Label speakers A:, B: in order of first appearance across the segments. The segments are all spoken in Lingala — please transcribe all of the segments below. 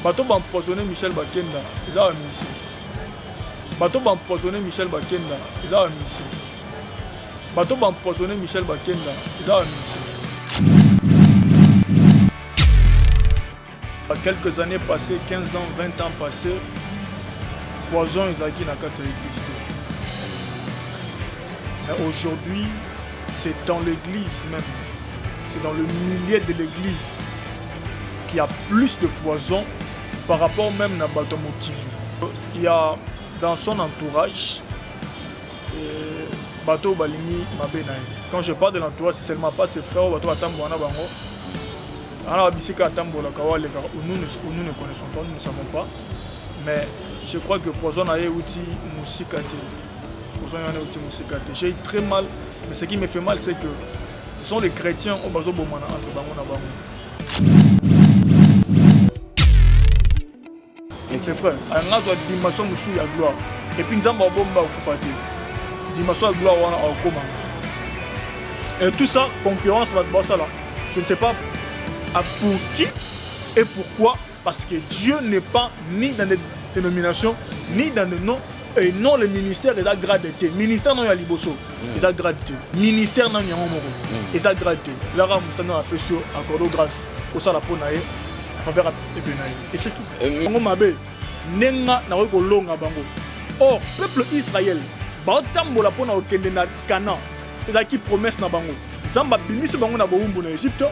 A: bato empoisonné Michel Bakenda ils ont ici bato empoisonné Michel Bakenda ils ont ici bato empoisonné Michel Bakenda ils ont ici. Quelques années passées, 15 ans, 20 ans passés, poison Isaki n'a qu'à exister. Mais aujourd'hui, c'est dans l'église même, c'est dans le milieu de l'église qu'il y a plus de poison par rapport même à Batomokili. Il y a dans son entourage Bato Balini Mabenaï. Quand je parle de l'entourage, c'est seulement pas ses frères, Bato Atamboana Bango. Alors, nous ne connaissons pas, nous ne savons pas. Mais je crois que Poison a eu outil Moussikate. J'ai eu très mal, mais ce qui me fait mal, c'est que ce sont les chrétiens au Bazo Bomana entre Bango et Bango. C'est vrai, il y a une dimension de gloire. Et puis, nous avons une bombe au Koufate. Dimension de gloire au Koma. Et tout ça, concurrence, je ne sais pas. Pour qui et pourquoi? Parce que Dieu n'est pas ni dans des dénominations, ni dans des noms. Et non, le ministère est agradé. Ministère non, il y a liboso. Il est agradé. Ministère non, il y a un moro. Il est agradé. Là, nous avons un peu sur accord de grâce. Au salaire pour naïe, à faveur de Benaï. Et c'est tout. Bango mabe, nenga na weko longa bango. Or, peuple Israël, ba tambola pour na okende na Canaan. Il a qui promesse na bango. Zamba bimis bango na boumbu na Égypte.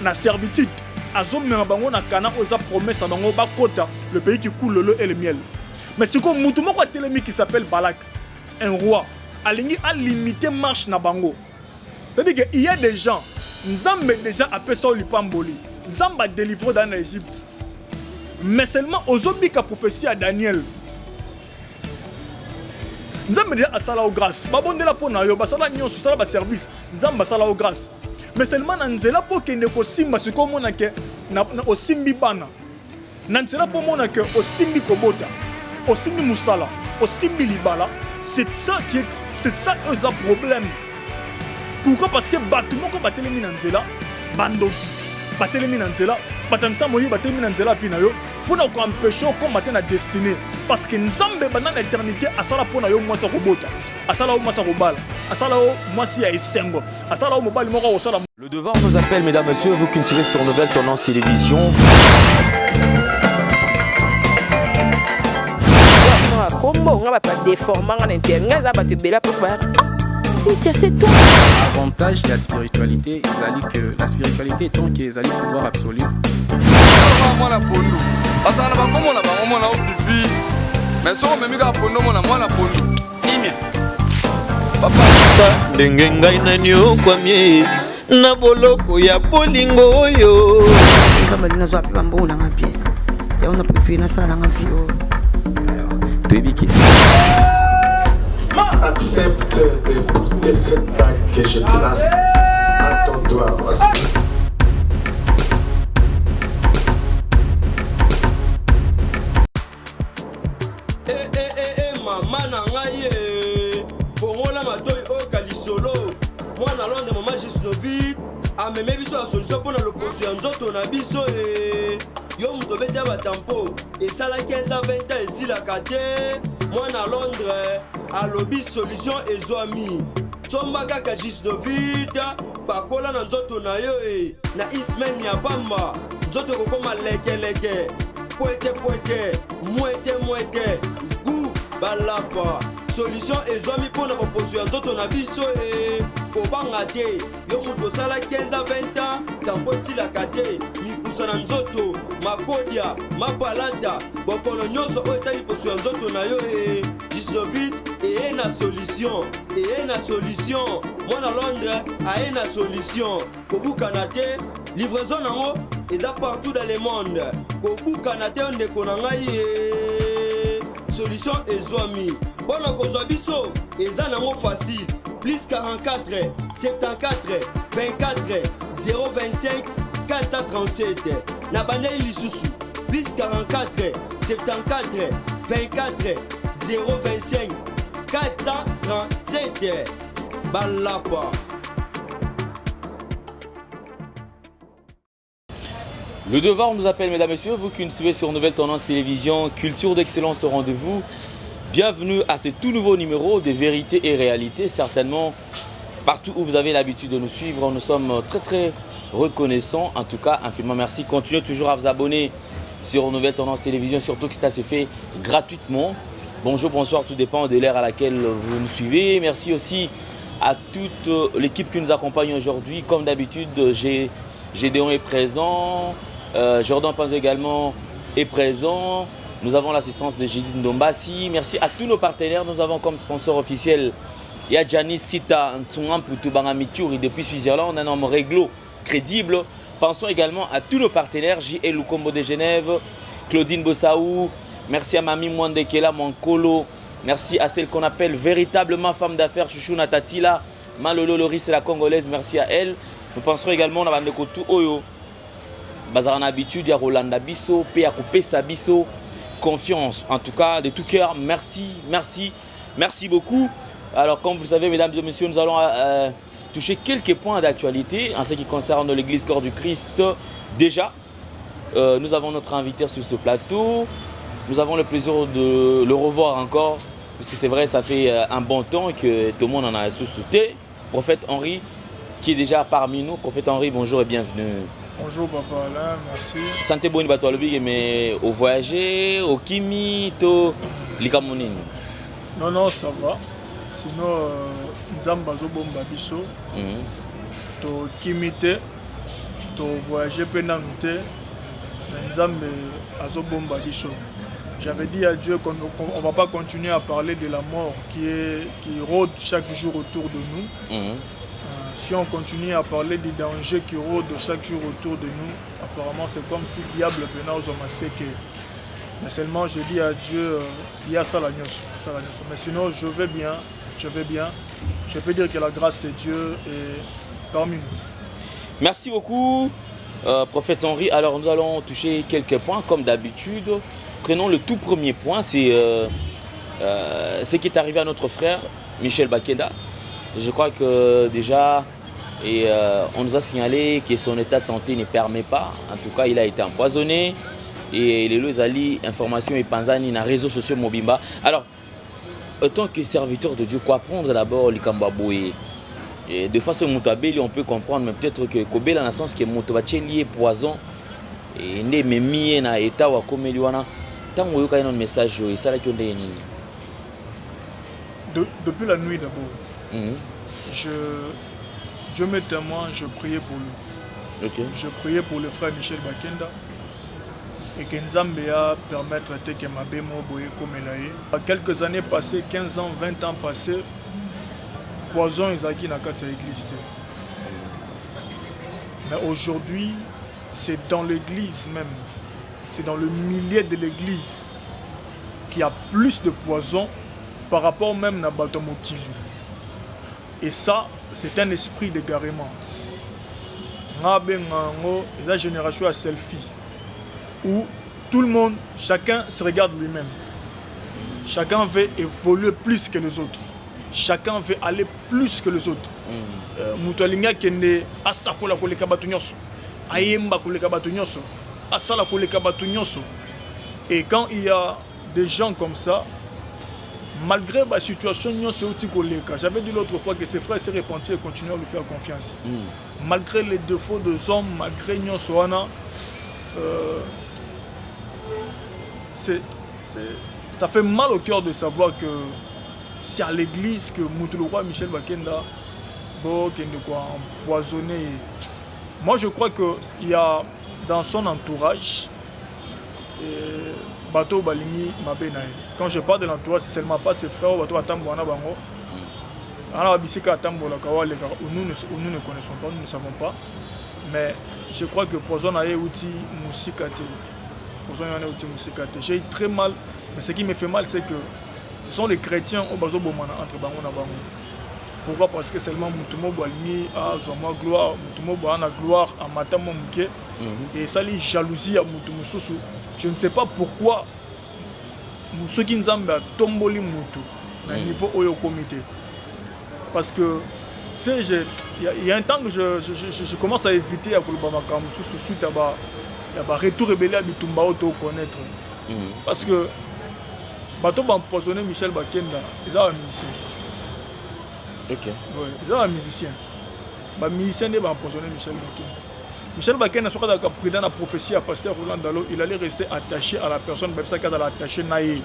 A: Na servitude azomema bango na Canaan oza promesse à bango bakota le pays qui coule le lait et le miel. Mais c'est comme mutu moko telemi qui s'appelle Balak, un roi alingi a limité marche na bango. C'est-à-dire qu'il y a des gens Nzambe déjà appelé ça lipamboli. Nzambe a délivré dans l'Égypte. Mais seulement ozobika prophétie à Daniel. Nzambe déjà a sala au grâce. Babonde la pona yo basala nyonso sala ba service. Nzambe sala au grâce. Mais seulement dans nzela po kende ko simba siko mona ke na osimbi bana. Na nzela po mona ke osimbi kobota. Osimbi musala, osimbi libala, c'est ça un problème. Pourquoi? Parce que bâtiment ko batelemi na nzela bandoki. Batelemi na nzela, batansa moyi batelemi na nzela vina yo pour na ko empêcher ko mater na destinée parce que nzambe bana na éternité asala pona yo mwasa kobota. Asala o mwasa kobala. Asala o mwasi ya esengo. Asala o mobali moko osala.
B: Le devoir nous appelle, mesdames, messieurs, vous qui nous suivez sur Nouvelle Tendance Télévision.
C: Avantage de la spiritualité, que la spiritualité est tant qu'ils allaient pouvoir absolu.
D: ndenge ngai nani okwamie na boloko ya bolingo oyo
E: nzambe nazwa pe bambo na ngapie ya on a préféré na sala nga fio
B: Toyebiki.
F: Accepte d'écouter cette bague que je place à ton doigt.
G: Maman na ngai fongola matoi o kalisolo mwana londe mama Gisnovit ameme biso la solution pour l'opposition ya nzoto na biso yo muto bete batampo esala 15 à 20 ans esilaka te mwana Londres alobi solution ezwami somba kaka Gisnovit bakola na nzoto na yo na ismen ya bamba nzoto kokoma lekeleke poete mwete gu balapa solution ezwami mpona baposo ya nzoto na biso kobanga te yo moto osala 15 à 20 ans tampo esilaka te mikusa na nzoto makodia mapalata bokono nyonso oyo etali poso ya nzoto na yo 19 eye na solution mwana Londres aye na solution kobukana te livraison nango eza partout dans le monde kobukana te ndeko na ngai solution ezwami bona kozwa biso eza nango facile plus 44 74 24 025 437 na bandeli lisusu plus 44 74 24 025 437 balapa.
B: Le devoir nous appelle, mesdames et messieurs, vous qui nous suivez sur Nouvelle Tendance Télévision, culture d'excellence au rendez-vous. Bienvenue à ce tout nouveau numéro de Vérité et Réalité. Certainement, partout où vous avez l'habitude de nous suivre, nous sommes très reconnaissants. En tout cas, infiniment merci. Continuez toujours à vous abonner sur Nouvelle Tendance Télévision, surtout que ça se fait gratuitement. Bonjour, bonsoir, tout dépend de l'ère à laquelle vous nous suivez. Merci aussi à toute l'équipe qui nous accompagne aujourd'hui. Comme d'habitude, Gédéon est présent. Jordan Panzo également est présent. Nous avons l'assistance de Gilles Ndombasi. Merci à tous nos partenaires. Nous avons comme sponsor officiel Yadjani Sita Ntungam Putubanga Mituri depuis Switzerland, un homme réglo, crédible. Pensons également à tous nos partenaires, J.L. Lukombo de Genève, Claudine Bossaou. Merci à Mami Mwandekela Mankolo. Merci à celle qu'on appelle véritablement femme d'affaires, Chouchou Natatila. Malolo Loris, la Congolaise, merci à elle. Nous penserons également à Bandekotu Oyo. Bazar en habitude, il y a Rolanda Bisso, P à couper sa Bisso. Confiance, en tout cas, de tout cœur. Merci beaucoup. Alors, comme vous le savez, mesdames et messieurs, nous allons toucher quelques points d'actualité en ce qui concerne l'église Corps du Christ. Déjà, nous avons notre invité sur ce plateau. Nous avons le plaisir de le revoir encore, puisque c'est vrai, ça fait un bon temps que tout le monde en a sous-souté. Prophète Henri, qui est déjà parmi nous. Prophète Henri, bonjour et bienvenue.
A: Bonjour Papa Alain, merci.
B: Santé bonne bateau mais au voyager, au kimi, to likamonini.
A: Non, ça va. Sinon, Nzamba Zobomba Bisso, to kimite, to voyager penamite, Nzambe Azobomba Bisso. J'avais dit à Dieu qu'on ne va pas continuer à parler de la mort qui rôde chaque jour autour de nous. Si on continue à parler des dangers qui rôdent chaque jour autour de nous, apparemment c'est comme si le diable venait aux hommes. Mais seulement je dis à Dieu, il y a ça la nuit. Mais sinon je vais bien. Je peux dire que la grâce de Dieu est parmi nous.
B: Merci beaucoup, prophète Henri. Alors nous allons toucher quelques points comme d'habitude. Prenons le tout premier point, c'est ce qui est arrivé à notre frère Michel Bakenda. Je crois que déjà, on nous a signalé que son état de santé ne permet pas. En tout cas, il a été empoisonné. Et les Lozali, information et Panzani, dans les réseaux sociaux Mobimba. Alors, en tant que serviteur de Dieu, quoi prendre d'abord le Kambaboué? De façon Moutabeli, on peut comprendre, mais peut-être que Kobela, dans le sens que Moutobaché lié poison, et ne me mis dans l'état ou comme Eliwana, tant que vous avez un message, et ça là qui est
A: depuis la nuit d'abord. Dieu m'est témoin, je priais pour lui.
B: Okay.
A: Je priais pour le frère Michel Bakenda et que Nzambe a permettre que ma bémo boye comme elle a. Quelques années passées, 15 ans, 20 ans passés, poison Isaki n'a qu'à l'église. Mais aujourd'hui, c'est dans l'église même, c'est dans le milieu de l'église qu'il y a plus de poison par rapport même à Batomokili. Et ça, c'est un esprit d'égarement. La génération à selfie, où tout le monde, chacun se regarde lui-même. Chacun veut évoluer plus que les autres. Chacun veut aller plus que les autres. Moutalinga kende asakola koleka batunyoso, ayemba koleka batunyoso, asala koleka batunyoso. Et quand il y a des gens comme ça, malgré la situation, j'avais dit l'autre fois que ses frères s'est repenti et continuent à lui faire confiance. Malgré les défauts des hommes, malgré Nyonsoana, ça fait mal au cœur de savoir que c'est à l'église que Moutouloua Michel Bakenda a empoisonné. Moi je crois qu'il y a dans son entourage Bateau Balingi Mabenaï. Quand je parle de l'entourage, c'est seulement pas ses frères, Bateau Atamboana Bango. Alors, Bisika Atambola Kawa, nous ne connaissons pas, nous ne savons pas. Mais je crois que Poison a eu outil Moussikate. Poison a eu outil Moussikate. J'ai eu très mal, mais ce qui me fait mal, c'est que ce sont les chrétiens au Bazo Bomana entre Bango et Bango. Pourquoi? Parce que seulement Moutumo Balingi a Zoma gloire, Moutumo Bana gloire à Matamo Mouké. Et ça, les jalousies à Moutumo Sousou. Je ne sais pas pourquoi ceux qui nous ont tombé Moutou à niveau au comité. Parce que tu sais, il y a un temps que je commence à éviter à Kolobama suite à Il y a un retour rebelle à Bitumba auto connaître. Parce que bateau va empoisonner Michel Bakenda, ils ont un musicien.
B: Ok.
A: Ouais, ils ont un musicien. Les musiciens vont empoisonner Michel Bakenda. Michel Bakenda, ce qu'il a pris dans la prophétie à Pasteur Roland Dalo, il allait rester attaché à la personne, même ça qu'il a attaché naïe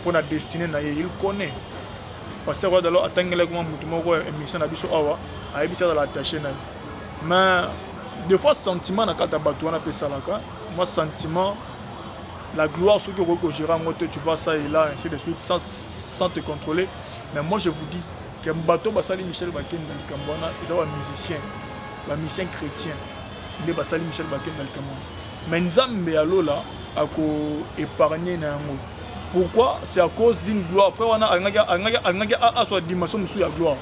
A: pour la destinée naïe. Il connaît. Pasteur Roland Dalo attend que les gens un musicien à Bissau Awa, à Bissau à attaché naïe. Mais des fois, sentiment na kata bateau on appelle ça là. Moi, sentiment, la gloire, ce que tu vois ça et là, ainsi de suite, sans te contrôler. Mais moi, je vous dis que bateau basali Michel Bakenda dans le Cambona, ils ont un musicien chrétien. Ils ont basali Michel Bakenda dans le Cambona. Mais Nzambe alo là, a épargné na yango. Pourquoi? C'est à cause d'une gloire. Frère, on a une dimension de la gloire.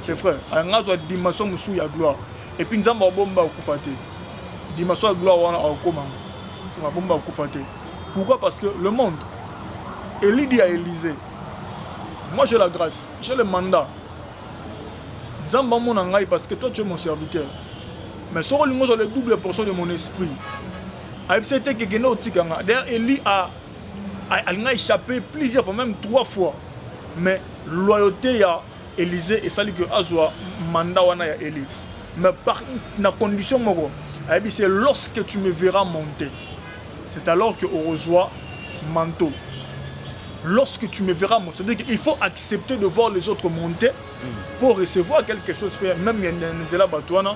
A: C'est frère, on a une dimension de la gloire. Et puis Nzambe a bomba au kufate. Dimension de gloire on a comment? On a bomba au kufate. Pourquoi? Parce que le monde, Élie dit à Élisée, moi j'ai la grâce, j'ai le mandat. Nzambe mon angaï parce que toi tu es mon serviteur. Mais sur le monde, j'ai la double portion de mon esprit. D'ailleurs, Élie a échappé plusieurs fois, même 3 fois. Mais loyauté à Élisée et ça dit que Azwa mandat wana ya Élie. Mais par une condition, c'est lorsque tu me verras monter. C'est alors que on reçoit manteau. Lorsque tu me verras monter, c'est-à-dire qu'il faut accepter de voir les autres monter pour recevoir quelque chose. Même Nzela Batouana,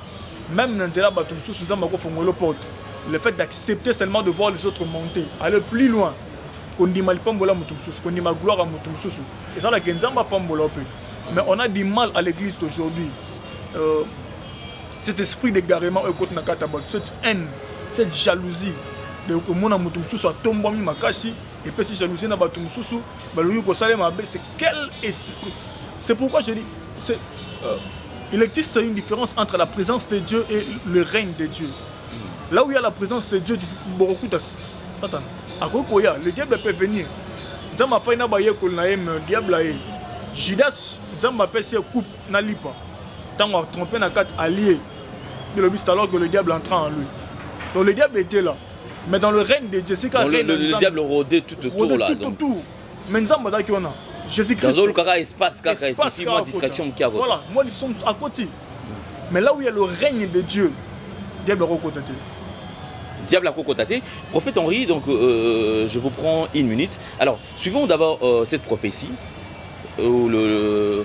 A: même Nzela Batoumsou, le fait d'accepter seulement de voir les autres monter, aller plus loin. Qu'on dit mal pambola Moutoumsou, qu'on dit ma gloire à Moutoumsou. Et ça, la Genzamba pambola. Mais on a du mal à l'église d'aujourd'hui. Cet esprit d'égarement, cette haine, cette jalousie. De mon amour soit tombé ma cachi et puis si jalousie na batum susu c'est quel esprit. C'est pourquoi je dis il existe une différence entre la présence de Dieu et le règne de Dieu. Là où il y a la présence de Dieu, beaucoup de Satan. À Kokoya, le diable peut venir. Zama faina baye kolnaem diable aé. Judas Zama pèse coupe na lipa. Tant on trompé na 4 alliés. De le but alors que le diable entra en lui. Donc le diable était là. Mais dans le règne de Dieu, c'est quand
B: le diable rôdait tout autour là.
A: Tout autour. Mais nous avons dit qu'on a Jésus-Christ.
B: Dans le espace, c'est moi distraction qui a voté.
A: Voilà, moi ils sont à côté. Mais là où il y a le règne de Dieu, diable a recotaté.
B: Diable a recotaté. Prophète Henri, donc je vous prends 1 minute. Alors, suivons d'abord cette prophétie où le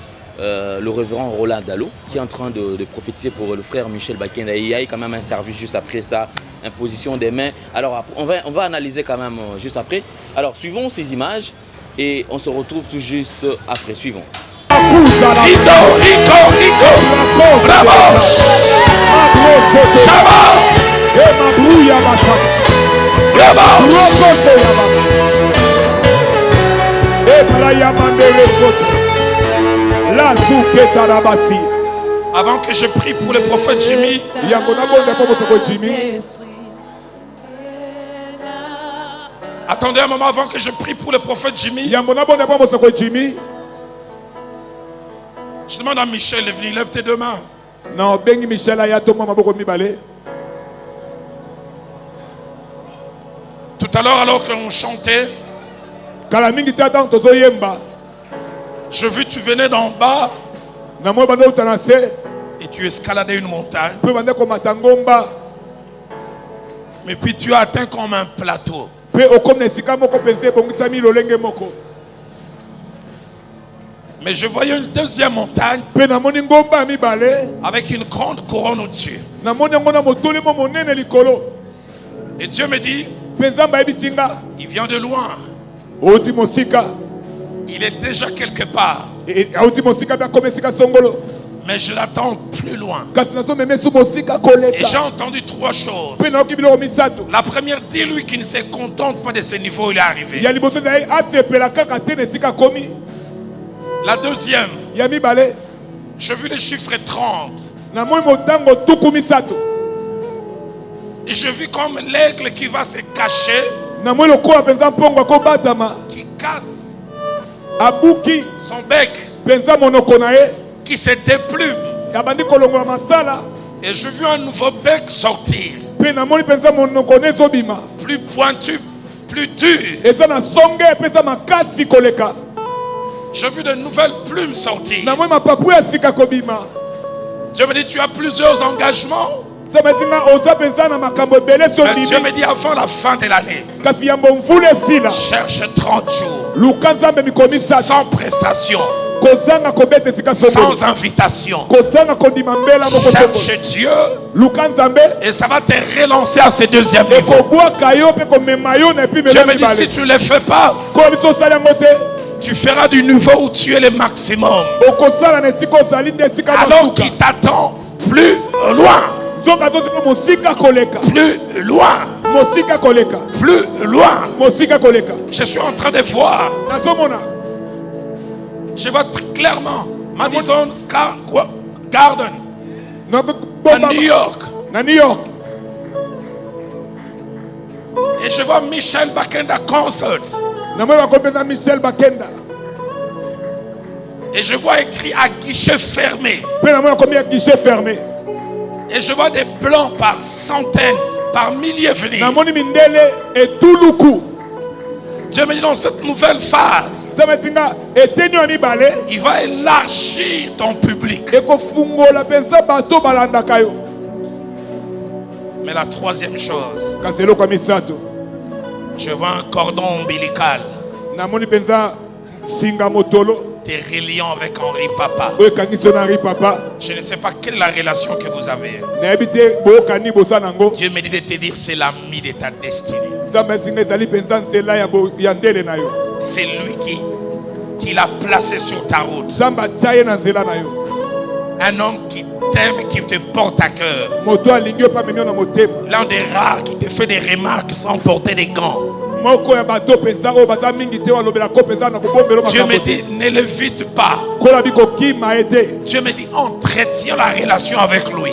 B: révérend Roland Dalo qui est en train de prophétiser pour le frère Michel Bakenda. Il y a quand même un service juste après ça, imposition des mains. Alors on va analyser quand même juste après. Alors suivons ces images et on se retrouve tout juste après. Suivons.
H: Avant que je prie pour le prophète Jimmy, attendez un moment avant que je prie pour le prophète Jimmy. Je demande à Michel de venir, lève tes 2 mains.
I: Non, Bengi Michel aya to mama boko mibale.
H: Tout à l'heure, alors qu'on chantait, je vis que tu venais d'en bas et tu escaladais une montagne. Mais puis tu as atteint comme un plateau. Mais je voyais une deuxième montagne avec une grande couronne au-dessus. Et Dieu me dit, il vient de loin. Il est déjà quelque part. Mais je l'attends plus loin. Et j'ai entendu 3 choses. La première, dis-lui qu'il ne se contente pas de ce niveau où il est arrivé. La deuxième, je vis le chiffre 30. Et je vis comme l'aigle qui va se cacher, qui casse son bec, qui se déplume. Et je vis un nouveau bec sortir. plus pointu, plus dur. J'ai vu de nouvelles plumes sortir. Dieu me dit, tu as plusieurs engagements. Mais Dieu me dit, avant la fin de l'année, cherche 30 jours, sans prestation, sans invitation. Cherche Dieu et ça va te relancer à ce deuxième niveau. Dieu me dit, si tu ne le fais pas, tu feras du niveau où tu es le maximum. Alors qu'il t'attend plus loin. Plus loin. Plus loin. Je suis en train de voir. Je vois très clairement Madison Square Garden à New York. Et je vois Michel Bakenda Concert. Et je vois écrit à guichet fermé. Et je vois des blancs par centaines, par milliers venir. Dieu me dit dans cette nouvelle phase, il va élargir ton public. Mais la troisième chose, je vois un cordon ombilical te reliant avec Henri Papa. Je ne sais pas quelle est la relation que vous avez. Dieu me dit de te dire c'est l'ami de ta destinée. C'est lui qui l'a placé sur ta route. Un homme qui t'aime, qui te porte à cœur. L'un des rares qui te fait des remarques sans porter des gants. Dieu me dit, ne l'évite pas. Dieu me dit, entretiens la relation avec lui.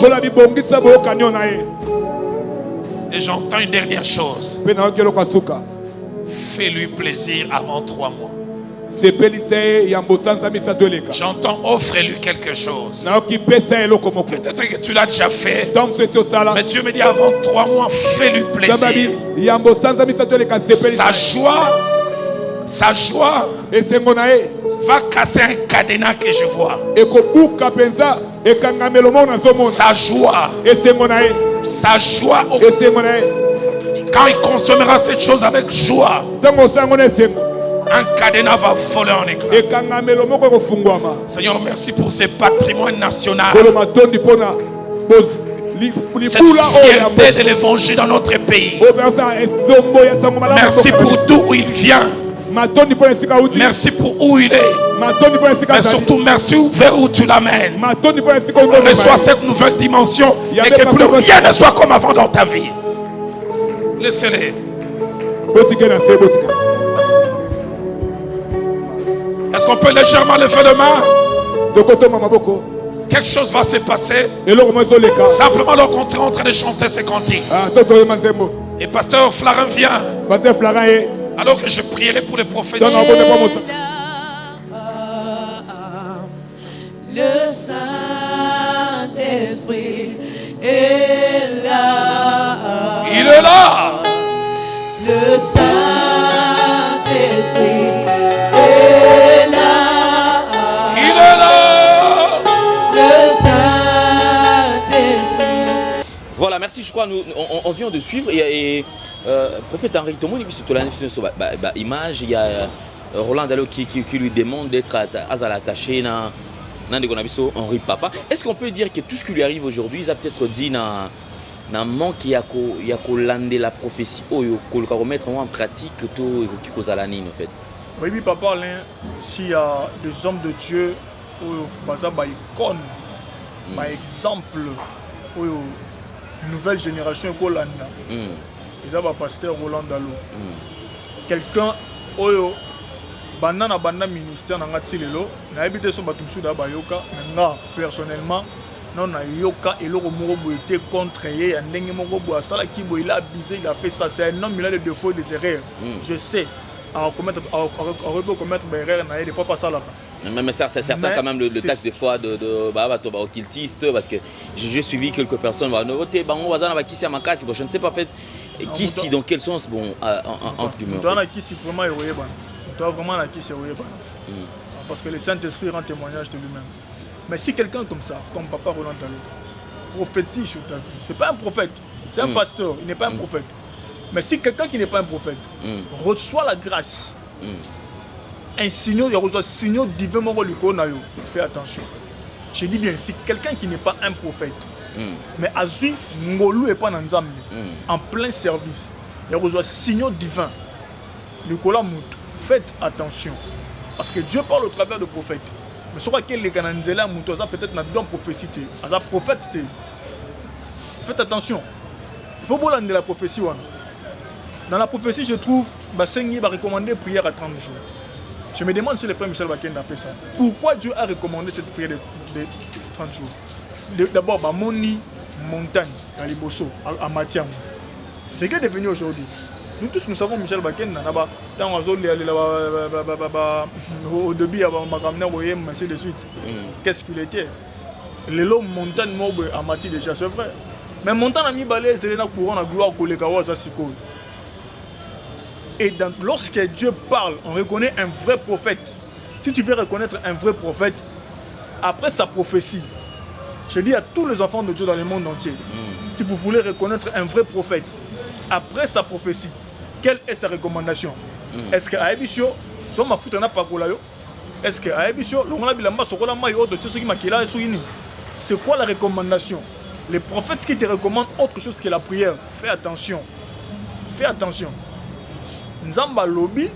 H: Et j'entends une dernière chose. Fais-lui plaisir avant 3 mois. J'entends, offre-lui quelque chose. Peut-être que tu l'as déjà fait. Mais Dieu me dit avant 3 mois, fais-lui plaisir. Sa joie va casser un cadenas que je vois. Sa joie, quand il consommera cette chose avec joie, un cadenas va voler en éclats. Seigneur, merci pour ce patrimoine national. Cette fierté de l'évangile dans notre pays. Merci pour d'où il vient. Merci pour où il est. Mais surtout merci vers où tu l'amènes. Reçois cette nouvelle dimension et que plus rien ne soit comme avant dans ta vie. Laissez-les. Est-ce qu'on peut légèrement lever les mains? Quelque chose va se passer. Simplement leur contraire en train de chanter ces cantiques. Et pasteur Flarin vient. Alors que je prierai pour les prophètes.
J: Le Saint-Esprit est là.
H: Il est là.
J: Le Saint-Esprit est là.
H: Il est là.
J: Le Saint-Esprit.
B: Voilà, merci. Je crois on vient de suivre et prophète Henri Tomo, image, il y a Roland Dalo qui lui demande d'être attaché à Henri Papa. Est-ce qu'on peut dire que tout ce qui lui arrive aujourd'hui, il a peut-être dit dans manque il y a la prophétie qu'il faut remettre en pratique tout qui cause à l'année en fait.
A: Oui, papa, s'il y a des hommes de Dieu, par icône, par exemple, nouvelle génération Kolanda. Ils ont pasteur Roland Dalo. Quelqu'un oyo banana ministère na ngati lelo na habité son batumsu da bayoka nga personnellement non na yoka eloko moko boité contre ye ndenge moko bo sala ki bo il a abusé, il a fait ça, c'est un homme, il a des défauts, des erreurs. Je sais à commettre des erreurs na des fois pas ça là.
B: Mais ça, c'est certain quand même le texte des fois de occultiste, parce que j'ai suivi quelques personnes, je ne sais pas en fait, qui si, dans quel sens, bon, en plus.
A: Parce que le Saint-Esprit rend témoignage de lui-même. Mais si quelqu'un comme ça, comme Papa Roland Talo, prophétise sur ta vie, c'est pas un prophète, c'est un pasteur, il n'est pas un prophète. Mais si quelqu'un qui n'est pas un prophète reçoit la grâce, un signal, il reçoit un signal divin, fais attention. Je dis bien, si quelqu'un qui n'est pas un prophète, mais a vu Ngolu et pas en plein service, il reçoit un signal divin, faites attention. Parce que Dieu parle au travers de prophètes. Mais ce que les Cananzela, peut-être dans la prophétie, dans la prophète, faites attention. Il faut de la prophétie. Dans la prophétie, je trouve que Seigneur va recommander prière à 30 jours. Je me demande si le frère Michel Bakenda a fait ça. Pourquoi Dieu a recommandé cette prière de 30 jours? D'abord, Moni, montagne, à Liboso, à Matiam. C'est ce qui est devenu aujourd'hui. Nous tous, nous savons Michel Bakenda. Au début, il y avait ainsi de suite. Qu'est-ce qu'il était? Les lots montagne à Mati déjà, c'est vrai. Mais montagne a mis balai, c'est la couronne à gloire pour les Kawaza Siko. Et lorsque Dieu parle, on reconnaît un vrai prophète. Si tu veux reconnaître un vrai prophète, après sa prophétie, je dis à tous les enfants de Dieu dans le monde entier, si vous voulez reconnaître un vrai prophète, après sa prophétie, quelle est sa recommandation? Est-ce que Aebisho, est-ce que Aebisho, c'est quoi la recommandation? Les prophètes qui te recommandent autre chose que la prière, fais attention. Fais attention. Nzamba lobby,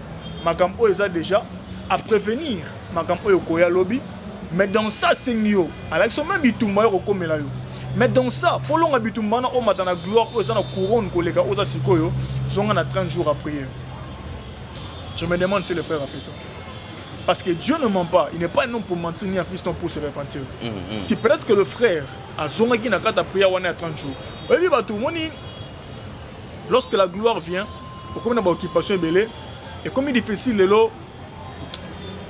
A: makampo eza déjà à prévenir makampo yokoya lobby, mais dans ça c'est nio. Alors sont même bitumba yokomela yo. Mais dans ça, pour l'on bitumba na o matana gloire o eza na couronne kolega oza sikoyo, zonga na 30 jours à prière. Je me demande si le frère a fait ça. Parce que Dieu ne ment pas, il n'est pas un homme pour mentir ni un fiston pour se repentir. Si peut-être que le frère a zonga qui n'a qu'à ta prière à 30 jours. Oui, bah tout le monde, lorsque la gloire vient, comme une occupation belée, et comme il est difficile,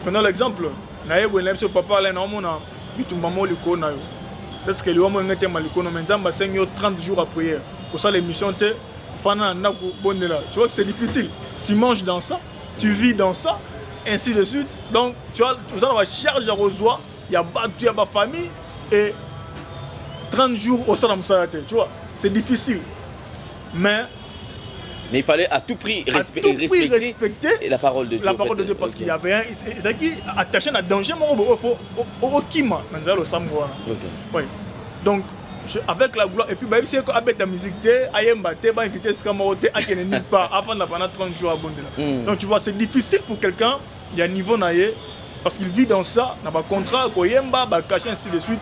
A: prenons l'exemple, papa parce que le 30 jours à prière. Pour ça, l'émission, tu vois que c'est difficile. Tu manges dans ça, tu vis dans ça, ainsi de suite. Donc, tu vois, la charge à reçoit, il y a ma famille, et 30 jours au Salam Sayate. Tu vois, c'est difficile. Mais
B: il fallait à tout prix respecter la parole de Dieu.
A: La parole de Dieu, parce qu'il y avait un. C'est qui attaché à danger, au Kima, dans le Samoa. Donc, avec la gloire, et puis, si avec ta musique, Ayemba, tu vas inviter ce Kamarote à qui n'est pas avant pendant 30 jours à Bondela. Donc, tu vois, c'est difficile pour quelqu'un, il y a un niveau naïe, parce qu'il vit dans ça, dans un contrat, Koyemba, caché, ainsi de suite.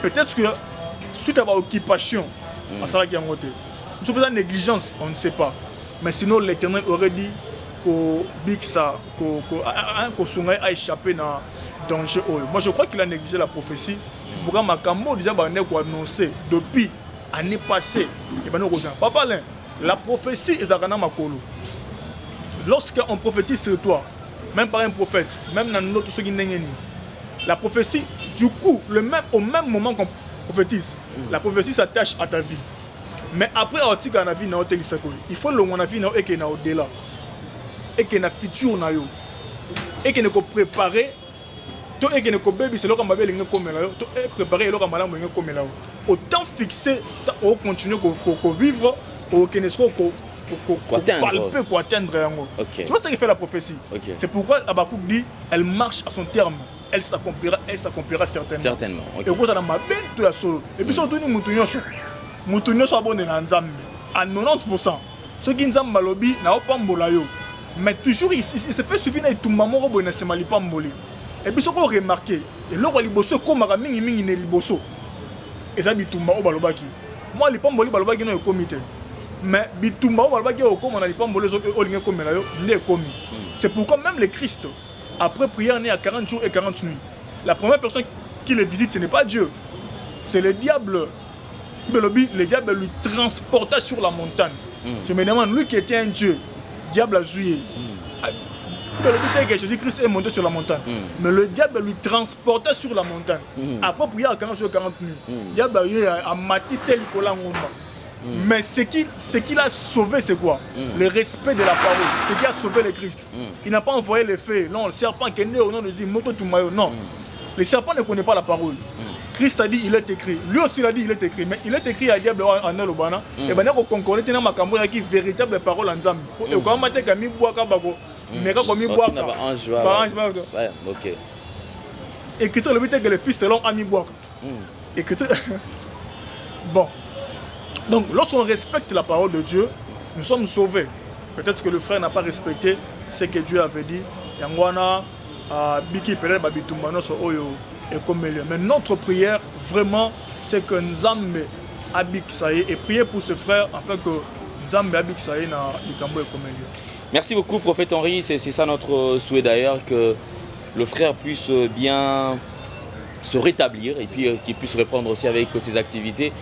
A: Peut-être que, suite à l'occupation, ça va qui est en côté. Nous sommes en négligence, on ne sait pas. Mais sinon, l'Éternel aurait dit que Biksa, que Sungai a échappé dans le danger. Moi, je crois qu'il a négligé la prophétie. C'est pourquoi Makambo disait qu'on a annoncé depuis l'année passée. Papa, la prophétie est à Makolo. Lorsqu'on prophétise sur toi, même par un prophète, même dans notre ceux qui n'engagent, la prophétie, du coup, au même moment qu'on prophétise, la prophétie s'attache à ta vie. Mais après, il faut le vie et qu'il y a au-delà. Et qu'il y a futur. Et qu'il y a préparé. Et qu'il y a préparé. Autant fixer, continuer à vivre, pour atteindre. Tu vois ce qui fait la prophétie. C'est pourquoi Abakouk dit elle marche à son terme. Elle s'accomplira certainement. Et vous avez ma belle, tout la solo. Et puis surtout, nous Moutounio soit bon à 90%. Ceux qui sont malobi n'ont pas mbolayo. Mais toujours, il se fait suffire et tout le monde ne se malie pas mbolé. Et puis, ce qu'on remarque, et là, il bosse comme un mingi ne bosso. Et ça, bitumba au balobaki. Moi, les pamboli balobaki non comité. Mais bitumba au balobaki au comme on a les pambolés au lien comme là, n'est commis. C'est pourquoi même le Christ, après prière, né à 40 jours et 40 nuits, la première personne qui le visite, ce n'est pas Dieu, c'est le diable. Le diable lui transporta sur la montagne. Je me demande, lui qui était un dieu, diable a joué. que Jésus-Christ est monté sur la montagne. Mais le diable lui transportait sur la montagne. Après, pour y aller à 40 jours, 40 nuits, le diable a matissé Nicolas Ngomba. Mais ce qu'il a sauvé, c'est quoi? Le respect de la parole. Ce qui a sauvé le Christ. Il n'a pas envoyé les faits. Non, le serpent qui est né au nom de Dieu, Moto Tumayo. Non. Le serpent ne connaît pas la parole. Christ a dit, il est écrit. Lui aussi, il a dit, il est écrit. Mais il est écrit à diable en el Obana. Et bien, il faut qu'on dans ma campagne qui véritable parole en Zambie. Et quand on a dit qu'il y a mais quand on a
B: ok.
A: Écriture, le but est que le fils de l'homme a mis boire. Écriture. Bon. Donc, lorsqu'on respecte la parole de Dieu, nous sommes sauvés. Peut-être que le frère n'a pas respecté ce que Dieu avait dit. Yangwana, Biki Pere, Babitumbano, Oyo, et Komelio. Mais notre prière, vraiment, c'est que Nzambe Abik Saye et prier pour ce frère afin que Nzambe Abik Saye na Likambo et Komelio.
B: Merci beaucoup, prophète Henri. C'est ça notre souhait d'ailleurs, que le frère puisse bien se rétablir et puis qu'il puisse reprendre aussi avec ses activités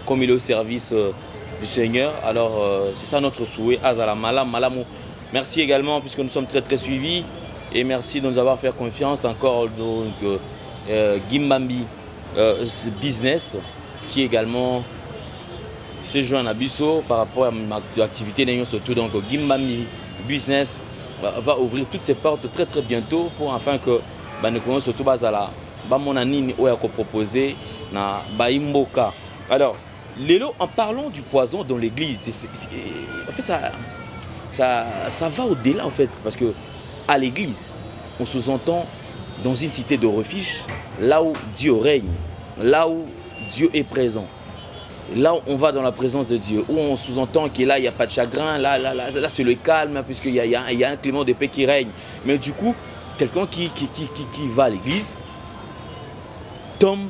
B: comme il est au service du Seigneur. Alors c'est ça notre souhait. Azala Malam Malamou. Merci également puisque nous sommes très très suivis et merci de nous avoir fait confiance encore. Donc Gimbambi Business qui également se joint à Bisso par rapport à ma activité, surtout donc Gimbambi Business va ouvrir toutes ses portes très très bientôt pour afin que nous connaissions surtout Bazala Bamonanini Oyako proposé na Baimboka. Alors Lélo, en parlant du poison dans l'église, en fait ça va au-delà en fait, parce que à l'église, on sous-entend dans une cité de refuge, là où Dieu règne, là où Dieu est présent, là où on va dans la présence de Dieu, où on sous-entend que là il n'y a pas de chagrin, là c'est le calme, puisqu'il y a un climat de paix qui règne. Mais du coup, quelqu'un qui va à l'église tombe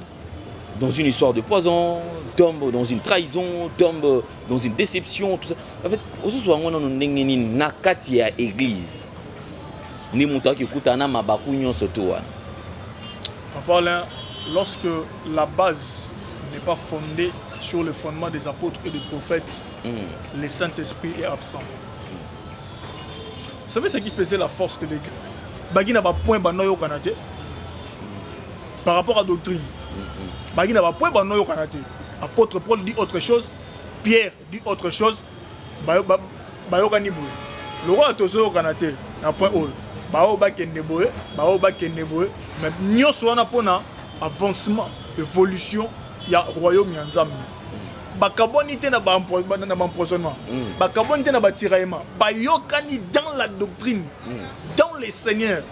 B: dans une histoire de poison, tombe dans une trahison, tombe dans une déception, tout ça. En fait, aujourd'hui, on a une nakati à l'église. Ni monta qui écoute un mabakunyo sotoa.
A: Papa Alain, lorsque la base n'est pas fondée sur le fondement des apôtres et des prophètes, le Saint-Esprit est absent. Vous savez ce qui faisait la force de l'église? Bagi n'a pas point banoyo kanate par rapport à la doctrine. Bagi n'a pas point banoyo kanate. Apôtre Paul dit autre chose, Pierre dit autre chose. Bayo kanibou. Le roi tozo kanate na point haut. Bao ba keneboe, mais nous sommes pour avancement, évolution, il y a royaume Yanzambi. Bakabonité na ba empoisonnement, bakabonité na ba tiraillement, bayokani dans la doctrine, dans les seigneurs.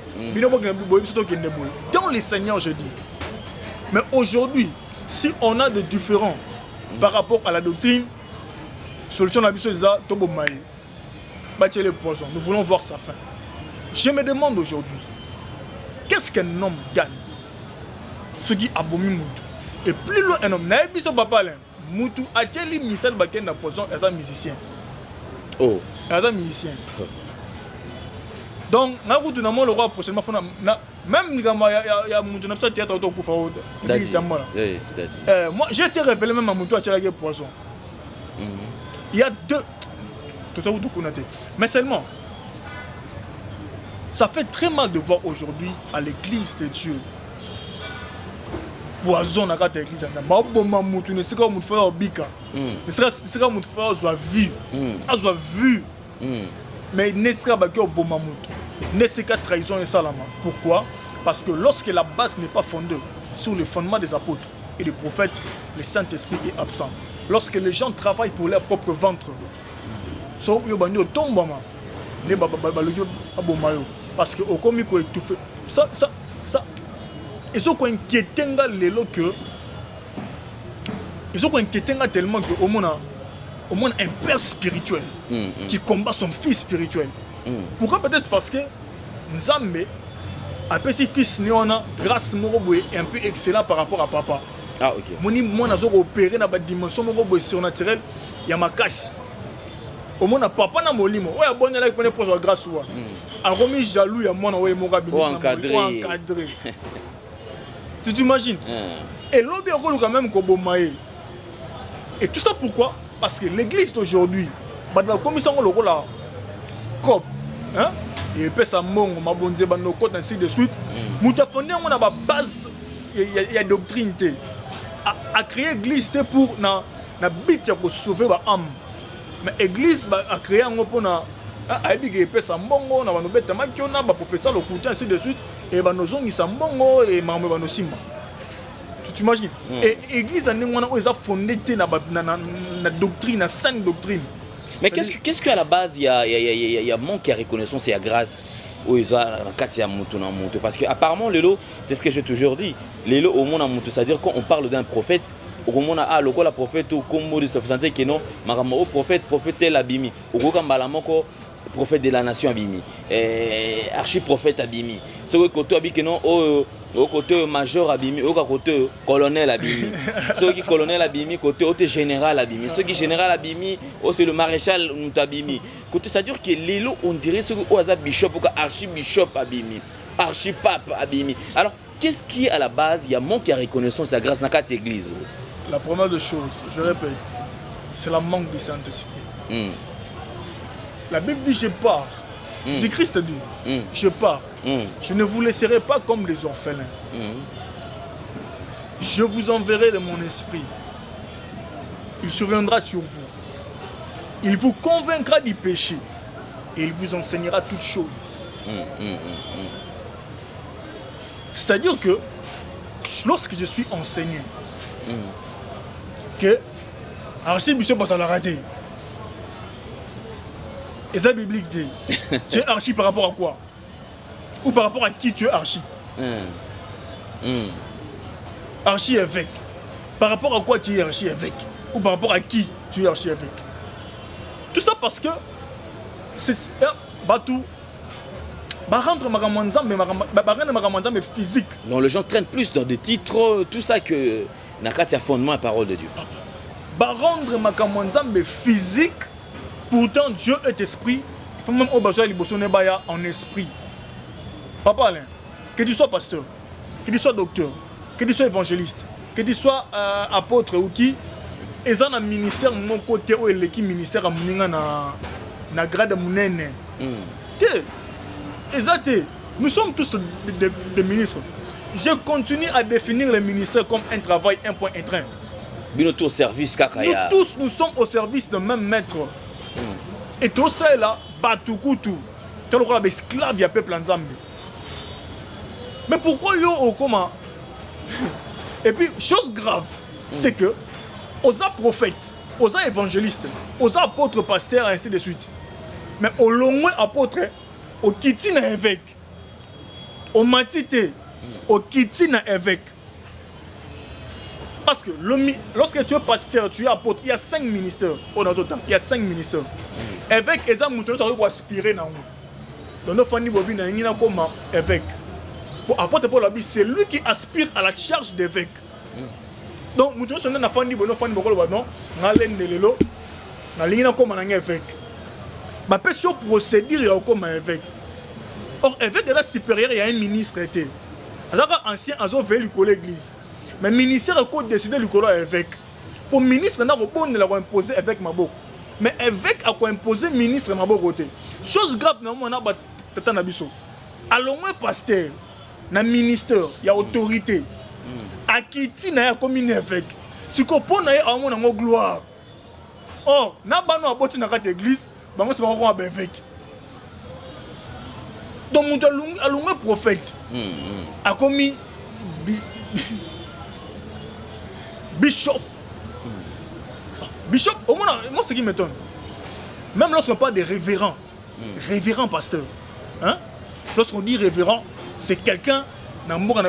A: Dans les seigneurs, je dis. Mais aujourd'hui, si on a des différends par rapport à la doctrine, solution la bise za tobo maï, bâtir les poisons. Nous voulons voir sa fin. Je me demande aujourd'hui, qu'est-ce qu'un homme gagne? Ce qui abomi Moutou. Et plus loin, un homme n'a pas son papa, Moutou a tenu Michel Baken dans la poison, il est un musicien.
B: Oh.
A: Il est un musicien. Donc, le roi prochainement, même quand il y a Moutou, il y a théâtre au Koufaoud. Moi, j'ai été révélé même à Moutou à Tchalagé poison. Il y a deux. Mais seulement, ça fait très mal de voir aujourd'hui à l'église de Dieu. Poison à l'église. Ne sait pas où faire bika. Ne sait pas où faire vu. Soit vu. Mais ne sait pas où bon mamout. Ne sait pas trahison et salama. Pourquoi? Parce que lorsque la base n'est pas fondée sur le fondement des apôtres et des prophètes, le Saint-Esprit est absent. Lorsque les gens travaillent pour leur propre ventre, parce que au comique étouffé ça ils sont inquiétés que ils sont inquiétés tellement que au moins un père spirituel qui combat son fils spirituel. Pourquoi? Peut-être parce que Nzambe a petit fils néona grâce moroboé un peu excellent par rapport à papa.
B: Ah ok.
A: Moi nazo opérer na ba dimension moroboé surnaturel, ya makashi. Au moins papa na molimo ouais abonné là pour pour grâce ou a remis jaloux ya moi na ouais moka bini encadré. Tu t'imagines? Et l'obé quand même kobomaé. Et tout ça pourquoi? Parce que l'église d'aujourd'hui bah comme ils sont le rôle là cop hein et puis ça mongo mabonze bano côté ainsi de suite muta fondé on a ba base il y a doctrine té a créé église pour na but ya ko sauver ba âme mais église a créé ngo pona a bigé pe sa mbongo na bano beta makiona ba professeur le couteau ainsi de suite et bano zongi sa mbongo et mambe bano simba tu t'imagines et église a ngwana o eza fondé té na doctrine na saine doctrine.
B: Mais qu'est-ce qu'à la base il y a manque à reconnaissance et à grâce où ils ont parce que apparemment Lelo, c'est ce que j'ai toujours dit, Lelo au monde c'est-à-dire quand on parle d'un prophète au monde a le quoi la prophète au comme de santé que non maramo prophète l'abimi au comme balamoko prophète de la nation abimi archi prophète abimi ce côté abi que non au côté major abimi au côté colonel abimi ceux qui colonel abimi côté au général abimi ceux qui général abimi c'est le maréchal abimi côté c'est à dire que Lelo on dirait ce au hasard bishop ou archibishop abimi archipape abimi. Alors qu'est-ce qui à la base il y a manque à reconnaissance à grâce dans cette église?
A: La première des choses, je répète, c'est la manque du Saint-Esprit. La Bible dit je pars. Jésus-Christ dit je pars. Je ne vous laisserai pas comme les orphelins. Je vous enverrai de mon esprit. Il surviendra sur vous. Il vous convaincra du péché. Et il vous enseignera toutes choses. C'est-à-dire que lorsque je suis enseigné, que archibishop passe à la rater. Et ça biblique dit, tu es archi par rapport à quoi? Ou par rapport à qui tu es archi? Archi évêque. Par rapport à quoi tu es archi évêque? Ou par rapport à qui tu es archi évêque? Tout ça parce que c'est Batou. Rendre mais physique.
B: Donc les gens traînent plus dans des titres, tout ça que Nakati a fondement à parole de Dieu.
A: Rendre mais physique. Pourtant, Dieu est esprit. Il faut même en esprit. Papa Alain, que tu sois pasteur, que tu sois docteur, que tu sois évangéliste, que tu sois apôtre ou qui, et ça, un ministère, mon côté, ou l'équipe ministère, na grade mounene. Nous sommes tous des ministres. Je continue à définir les ministères comme un travail, un point, un train.
B: Nous
A: tous, nous sommes au service d'un même maître. Et tout ça là, Batukutu, tu as le esclave, il y a peuple en Zambie. Mais pourquoi yo au comment? Et puis, chose grave, c'est que, aux prophètes, aux évangélistes, aux apôtres, pasteurs, ainsi de suite. Mais au long apôtre, au kitina évêque, au matité, au kitina évêque. Parce que lorsque tu es pasteur, tu es apôtre, il y a 5 ministères. Il y a 5 ministères. Évêque, ils ont aspiré dans nous. Donc, nous avons comme évêque. Pour apôtre pour la Bible, c'est lui qui aspire à la charge d'évêque. Donc, nous avons une famille, nous avons comme évêque. Mais après, sur procédure, il y a comme évêque. Or, évêque de la supérieure, il y a un ministre. Ancien, ils ont veillé l'église. Mais le ministère a décidé de l'évêque. Pour le ministre, il a imposé l'évêque Mabok. Mais l'évêque a imposé le ministre Mabok. Chose grave, on a alors, moi, pasteur, dans le ministère, il y a autorité. À qui il y a comme un évêque. Si on a une gloire. Or, on a une église, on a un évêque. Donc, on a un prophète. A commis Bishop. Bishop, au moins, moi, ce qui m'étonne, même lorsqu'on parle de révérend, révérend pasteur, hein? Lorsqu'on dit révérend, c'est quelqu'un, dans le monde,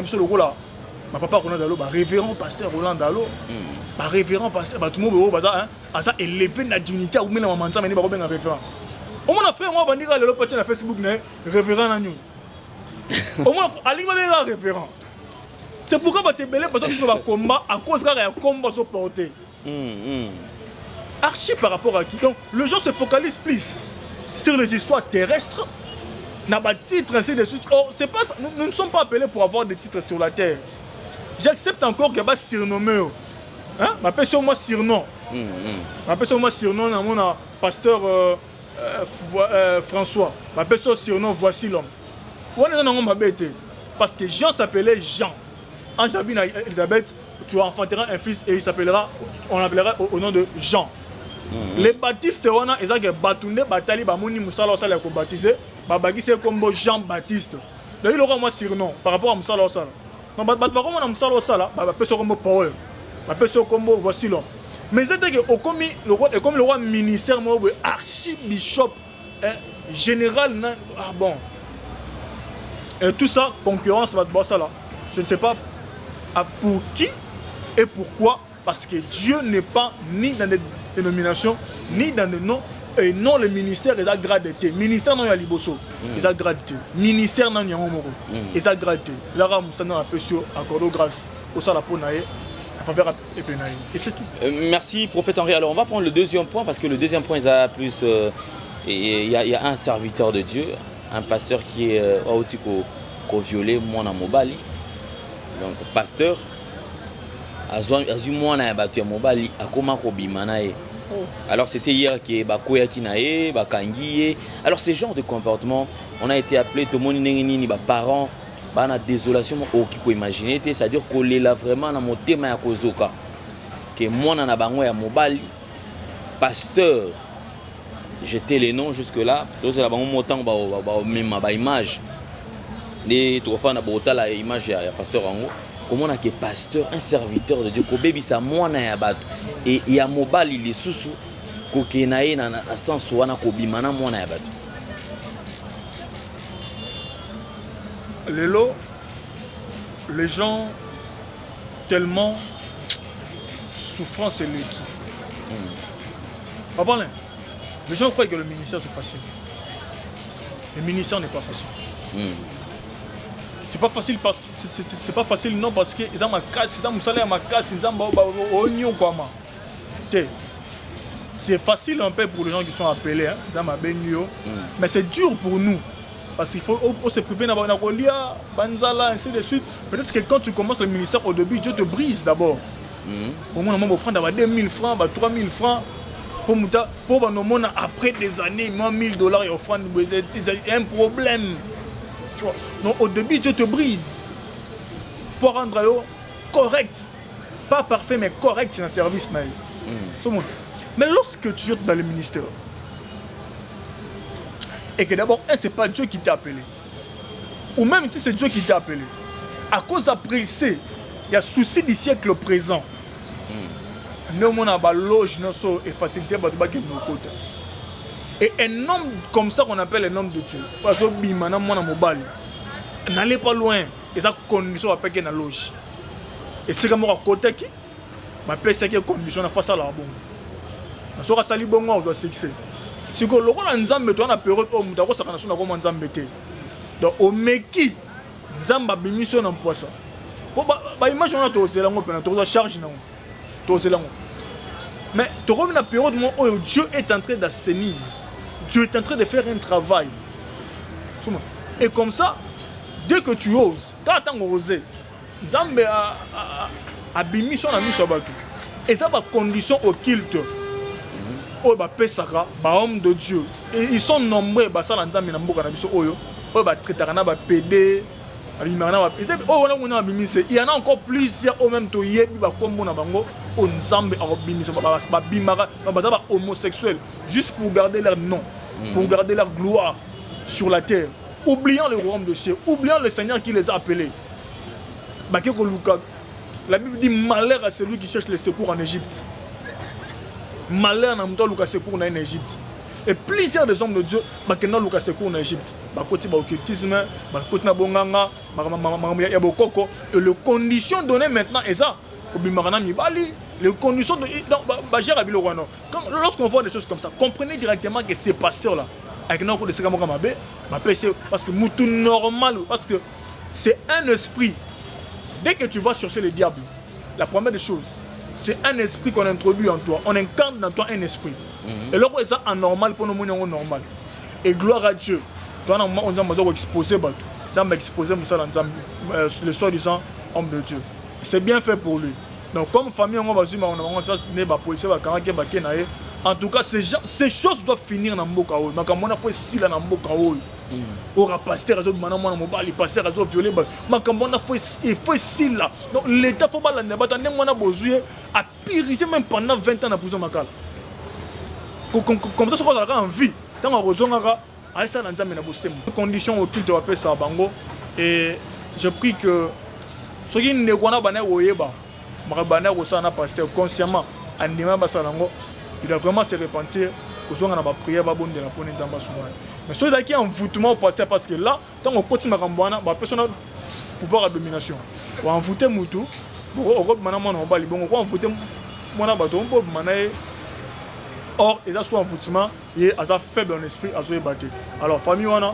A: ma papa Roland Dalo, révérend pasteur Roland Dalo, révérend pasteur, tout le monde a élevé la dignité, ou même la maman, mais il va bien révérend. Au moins, frère, moi, on va dire le petit sur Facebook, révérend, au moins, allez, va bien révérend. C'est pourquoi on va te belé parce que tu vas combat à cause d'un combat sur porté. Archi par rapport à qui? Donc, les gens se focalisent plus sur les histoires terrestres. N'a pas de titre, ainsi de suite. Oh, c'est pas ça. Nous ne sommes pas appelés pour avoir des titres sur la terre. J'accepte encore qu'il y a pas surnommé. Hein? M'appelle sur moi surnom. M'appelle sur moi surnom, mon pasteur François, m'appelle ça surnom voici l'homme. On est dans ma bête parce que Jean s'appelait Jean. En Jabine Elisabeth, tu enfanteras un fils et il s'appellera, on l'appellera au nom de Jean. Les baptistes, on a des bâtonnets, batali, bamoni, moussala, osala, ko baptisé, babagi c'est comme Jean Baptiste. Donc il aura moi surnom par rapport à moussala, osala. Non, bah comme on a moussala, osala, bah appelle ça comme Power, appelle ça comme voici l'homme. Mais c'est que comme le roi ministère, moi, archibishop, général, ah bon. Et tout ça, concurrence, ça là. Je ne sais pas pour qui et pourquoi, parce que Dieu n'est pas ni dans des dénominations, ni dans des noms, et non le ministère est à gradité. Ministère non, il y a liboso, il a gradité. Ministère non, il y a homoro, il a gradité. Là, on a un peu sur accord grâce au salaponaï. Et c'est tout.
B: Merci, prophète Henri. Alors, on va prendre le deuxième point, parce que le deuxième point, il y a un serviteur de Dieu, un pasteur qui est violé moi dans Mobali. Donc, pasteur, azu moi na battu Mobali, akoma ko bimanae. Alors, c'était hier qui bakoya kinae, bakangiye. Alors, ce genre de comportement, on a été appelé tout le monde ni parents. Bana désolation au qui peut imaginer, c'est-à-dire qu'on est là vraiment dans mon thème à Kozoka. Que moi na bango ya Mobali, pasteur, j'étais les noms jusque là, tous la bango montant même ba image. Les trois fois na bota la image ya pasteur en haut. Comment on a que pasteur, un serviteur de Dieu, ko baby sa moi na ya bato et ya Mobali les sous ko kenae na sens wana ko bimana moi na ya bato.
A: Les gens tellement souffrance et l'équipe. Les gens croient que le ministère c'est facile. Le ministère n'est pas facile. C'est pas facile parce c'est pas facile non parce que ils ont ma casse, ils ont musala ma casse, ils ont oignon quoi ma. C'est facile un peu pour les gens qui sont appelés hein, dans ma benio, mais c'est dur pour nous. Parce qu'il faut se priver dans la Kolia, Banzala, ainsi de suite. Peut-être que quand tu commences le ministère au début, Dieu te brise d'abord. Au moins, on offre d'avoir 2000 francs, 3000 francs. Pour nous, après des années, $1000 et offrande, c'est un problème. Tu vois? Donc au début, Dieu te brise. Pour rendre correct. Pas parfait, mais correct dans le service. Mais lorsque tu es dans le ministère, et que d'abord, ce n'est pas Dieu qui t'a appelé. Ou même si c'est Dieu qui t'a appelé. À cause après, il y a souci du siècle présent. Nous avons une loge et facilité pour nous. Et un homme comme ça qu'on appelle un homme de Dieu. Parce que n'allez pas loin. Et ça condition à payer dans la loge. Et c'est comme à côté qui va payer ces conditions face à la bombe. Nous sommes sali bon on doit succès. Si que le roi Nzambe toi na période où nous avons sakana na comme Nzambe té. Donc au meki Nzamba bimission en poisson. Pour ba image on a to zelango pena to charge non. To zelango. Mais tu reviens à la période où Dieu est en train d'assainir. Dieu est en train de faire un travail. Et comme ça, dès que tu oses, tu attends oser. Nzambe a bimission na mission batou. Et ça va condition au culte. Oh bah pesaka, bah homme de Dieu. Et ils sont nombreux, bah ça l'anzambe na mboka na biso oyo. Oh bah traitarana bah PD. Il y en a encore plusieurs au même temps yebi ba kombo na bango on nzambe arobimisa ba bimara ba homosexuels juste pour garder leur nom, pour garder leur gloire sur la terre, oubliant le royaume de ciel, oubliant le Seigneur qui les a appelés. Bakeko Luka, la Bible dit malheur à celui qui cherche le secours en Égypte. Malheur à Mouta Luka secours en Égypte. Et plusieurs des hommes de Dieu, bakena Luka secours en Égypte. Bakoti ba occultisme, bakoti na bonganga, ya bokoko et les conditions données maintenant et ça, les conditions de lorsqu'on voit des choses comme ça, comprenez directement que ces pasteurs là avec nos de Sekamokamabe, parce que tout normal, parce que c'est un esprit. Dès que tu vas chercher le diable, la première des choses, c'est un esprit qu'on introduit en toi. On incarne dans toi un esprit. Et là, c'est anormal pour nous, normal. Et gloire à Dieu. On a exposé le soi-disant homme de Dieu. C'est bien fait pour lui. Donc, comme famille, on va dire policier, En tout cas, ces choses doivent finir dans Mboka. Mais quand on a fait si là dans Mboka, on a pasteur, les pasteurs ont violé. Mais quand on a fait si là, donc l'État faut pas l'année, on a besoin à pire même pendant 20 ans dans prison Makala. Comme ça, on a envie. Tant on a besoin à ça dans les conditions auxquelles tu vas faire ça bango. Et je prie que ceux qui ne connaissent pas les pasteur consciemment, il doit vraiment se repentir que ce soit dans la prière, mais ceux qui ont un envoûtement au pasteur, parce que là, tant qu'on continue à rambouana, personne n'a pouvoir de domination. On va envoûter Moutou, on va envoûter mon bâton, or, il y a soit envoûtement, il y a faible dans l'esprit, à se battre. Alors, famille, on a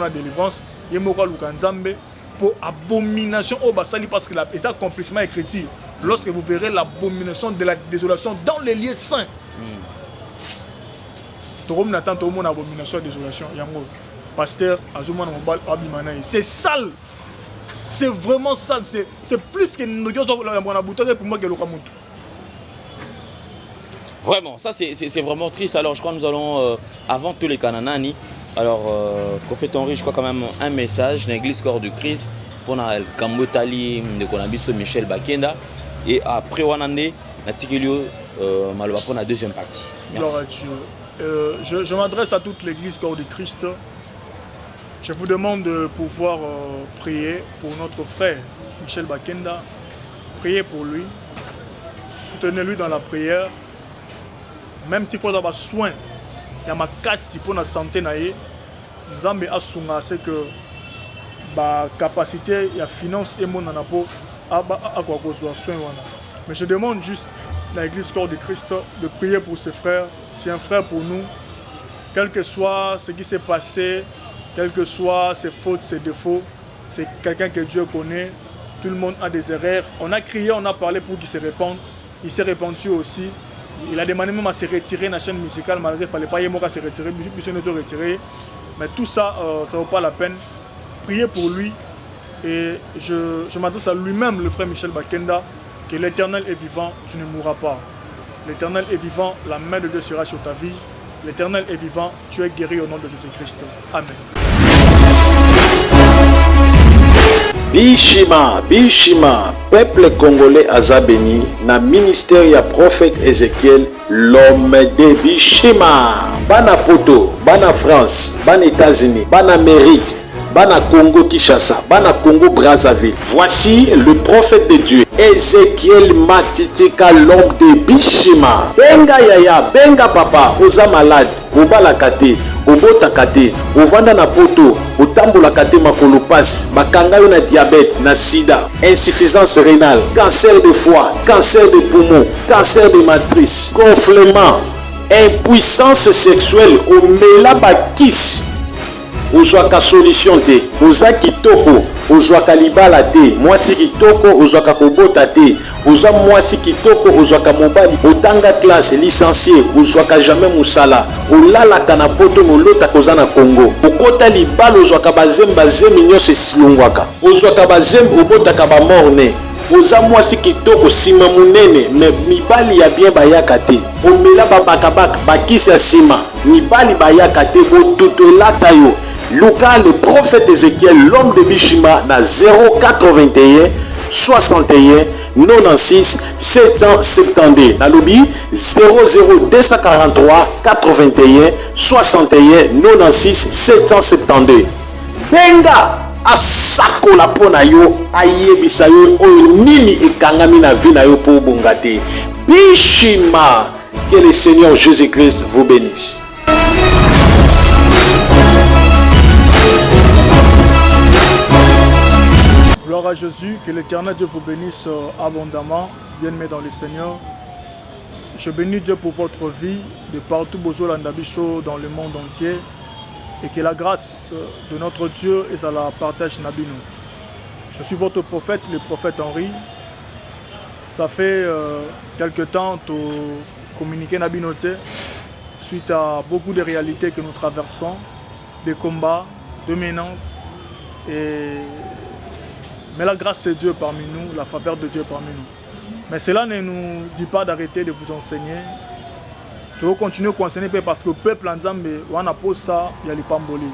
A: la délivrance, il y a Moka Lukanzambe pour abomination au Bassali, parce que c'est accomplissement écrit. Lorsque vous verrez l'abomination de la désolation dans les lieux saints. Tout le monde attend tout le monde abomination et désolation. Pasteur, c'est sale. C'est vraiment sale. C'est plus que nous disons pour moi que le Kamutu.
B: Vraiment, ça c'est vraiment triste. Alors je crois que nous allons, avant tous les Kananani, alors Prophet Henri, je crois quand même un message dans l'église Corps du Christ pour le Kambotali de Konabiso Michel Bakenda. Et après Wanande, Natikilio Maloba pour la deuxième partie. Merci.
A: Je m'adresse à toute l'église Corps du Christ. Je vous demande de pouvoir prier pour notre frère Michel Bakenda. Priez pour lui. Soutenez-lui dans la prière. Même s'il faut avoir soin, il y a ma casse pour la santé. Nzambe asunga c'est que la capacité, la finance et mon anapo à quoi soin. Mais je demande juste à l'église Corps du Christ de prier pour ses frères. C'est un frère pour nous. Quel que soit ce qui s'est passé, quelles que soient ses fautes, ses défauts, c'est quelqu'un que Dieu connaît. Tout le monde a des erreurs. On a crié, on a parlé pour qu'il se répande. Il s'est répandu aussi. Il a demandé même à se retirer de la chaîne musicale, malgré qu'il ne fallait pas se retirer, mais tout ça, ça ne vaut pas la peine. Priez pour lui. Et je m'adresse à lui-même, le frère Michel Bakenda, que l'Éternel est vivant, tu ne mourras pas. L'Éternel est vivant, la main de Dieu sera sur ta vie. L'Éternel est vivant, tu es guéri au nom de Jésus-Christ. Amen.
K: Bishima, peuple congolais Azabeni, na ministère ya prophète Ézéchiel, l'homme de Bishima. Bana Poto, Bana France, Bana États-Unis, Bana Amérique, Bana Congo Kinshasa, Bana Congo Brazzaville. Voici le prophète de Dieu, Ézéchiel Matitika, l'homme de Bishima. Benga yaya, benga papa, oza malade, obala kate, obota kate, ovanda na poto, otambola kate makolo passe, bakanga yo na diabète, na sida, insuffisance rénale, cancer de foie, cancer de poumon, cancer de matrice, gonflement, impuissance sexuelle, omela bakis. Ozwaka solution te, oza kitoko, ozwaka libala te, mwasi kitoko, ozwaka kobota te, oza mwasi kitoko, ozwaka mobali, otanga classe, licencié, ozwaka jamais musala, olalaka na poto molota koza na Congo, okota libala, ozwaka bazemba zemi nyonso esilungwaka, ozwaka bazemba obotaka bamorne, oza mwasi kitoko sima munene, me mibali ya bien bayaka te, omela babakabaka, bakisi ya sima, mibali bayaka te, botuto elata yo. Luka, le prophète Ézéchiel, l'homme de Bishima, na 081 61 96 772. Na lobi 00243 81 61 96 772. Benga asako la pona yo ayebisa yo oyo nini ekangami na vie na yo po bongate. Bishima, que le Seigneur Jésus-Christ vous bénisse.
A: Gloire à Jésus, que l'Éternel Dieu vous bénisse abondamment, bien-aimés dans le Seigneur. Je bénis Dieu pour votre vie, de partout Bozolandabicho dans le monde entier, et que la grâce de notre Dieu et à la partage Nabino. Je suis votre prophète, le prophète Henri. Ça fait quelque temps que communiquer Nabinoté suite à beaucoup de réalités que nous traversons, des combats, de menaces mais la grâce de Dieu parmi nous, la faveur de Dieu parmi nous. Mais cela ne nous dit pas d'arrêter de vous enseigner. Tu vas continuer à concerner parce que le peuple en Zambie, on a posé ça, il y a les pamboli.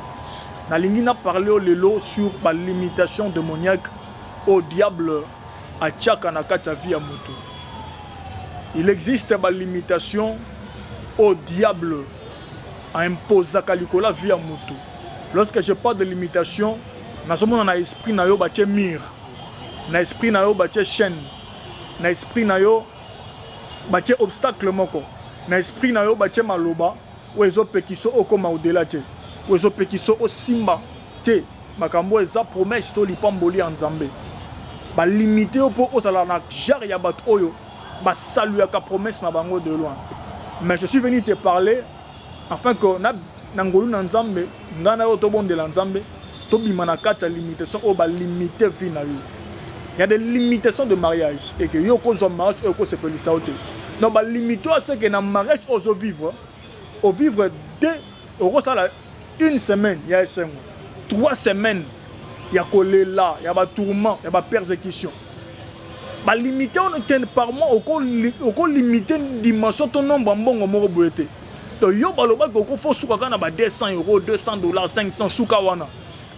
A: Nalingi n'a parlé au Lelo sur la limitation démoniaque au diable à Tchakanakacha via moto. Il existe une limitation au diable à imposer Kalikola via moto. Lorsque je parle de limitation, dans un esprit na yo bache mire, na esprit na yo bache chaîne, na esprit na yo bache obstacle moko, na esprit na yo bache maloba, ou ezo pekiso okoma au-delà te, ou ezo pekiso o simba te, makambo eza promesse to lipamboli en Nzambe. Ba limité po osala na jar ya bat oyo, ba saluer ka promesse na bango de loin. Mais je suis venu te parler afin que na ngolu na Nzambe, ngana yo to bonde la Nzambe, to bimana kata limitation o ba limiter vie na yo. Il y a des limitations de mariage et que yo ko zo mariage o ko se pelisa ote. Non ba limito à ce que na mariage ozo vivre, au vivre deux au sala une semaine, il y a 5 mois, 3 semaines. Il y a choléra, il y a tourment, il y a persécution. Bah limiter on est par mois au limiter une dimension ton nombre en bon au boité. Donc yo baloba ko faut souka na ba 200 €, $200, 500 souka wana.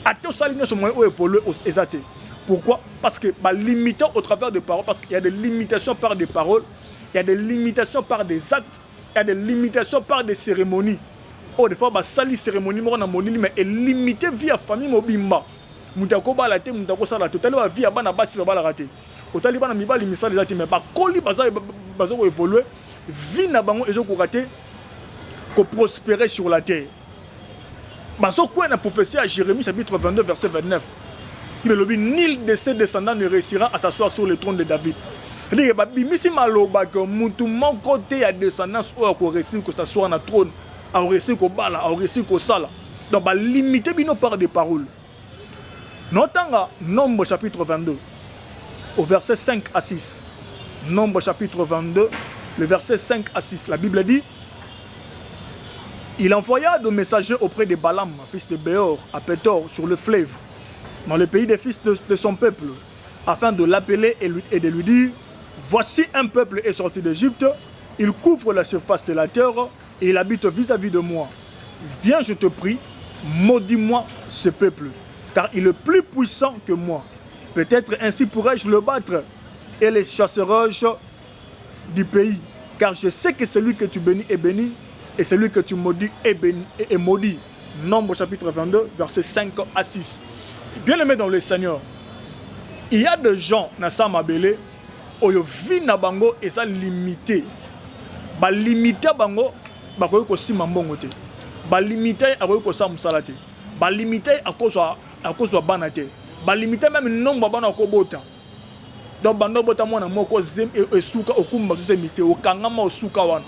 A: Ato saline ce moyen au évoluer exacté. Pourquoi? Parce que bah limiter au travers des paroles, parce qu'il y a des limitations par des paroles, il y a des limitations par des actes, il y a des limitations par des cérémonies. Oh des fois bah sali cérémonie mo na monili mais est limité via famille mobimba. Mutako bala te mutako sala totali ba vie bana basi ba la raté otali bana mibali misali zati mais ba koli baza ko évoluer vie na bango ezo ko raté ko prospérer sur la terre bazo quoi na prophétie à Jérémie chapitre 22 verset 29 qui le dit nul de ses descendants ne réussira à s'asseoir sur le trône de David. C'est-à-dire ba bimisi maloba que mutu mon côté a descendance ou ko réussir ko s'asseoir na trône a réussir ko bala a réussir ko sala donc ba limiter bino par des paroles. Notanga, Nombre chapitre 22, au verset 5 à 6. Nombre chapitre 22, le verset 5 à 6. La Bible dit: il envoya de messagers auprès de Balaam, fils de Béor, à Pétor, sur le fleuve, dans le pays des fils de son peuple, afin de l'appeler et de lui dire: voici un peuple est sorti d'Égypte, il couvre la surface de la terre et il habite vis-à-vis de moi. Viens, je te prie, maudis-moi ce peuple, car il est plus puissant que moi. Peut-être ainsi pourrais-je le battre et les chasserai-je du pays. Car je sais que celui que tu bénis est béni, et celui que tu maudis est béni et est maudit. Nombre chapitre 22, versets 5 à 6. Bien-aimés dans le Seigneur, il y a des gens dans sa mabele, où ils vivent na bango et ça limité. Ba limité bango, ba ko si mambongote. Ba limité a ko sa musalate. Ba limité à cause de banate, ba limiter même nombre bana ko bota. Donc bando bota mona moko zem e suka okumba zo limiter o kangama o suka wana.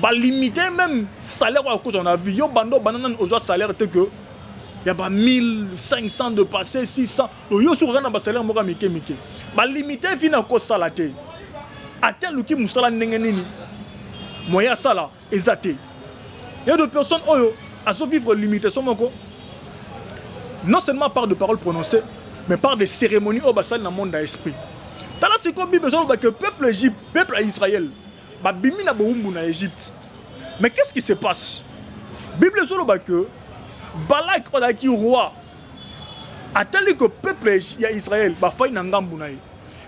A: Ba limiter même salaire à cause on a vu yo bando banana ozo salaire te que y a ba 1500 de passer 600. Yo sur na ba salaire moko mike. Ba limiter vina ko salate. Atel luki musala ndenge nini. Moya sala ezate. Il y a des personnes oyo azo vivre limitation moko. Non seulement par des paroles prononcées, mais par des cérémonies au bassin dans le monde d'esprit. T'as là c'est comme Bible que le peuple Égypte, peuple Israël, bah bimi na boumbu na Égypte. Mais qu'est-ce qui se passe? Bible solo que Balak qui roi a tel que le peuple Israël bah faille na ngambu na.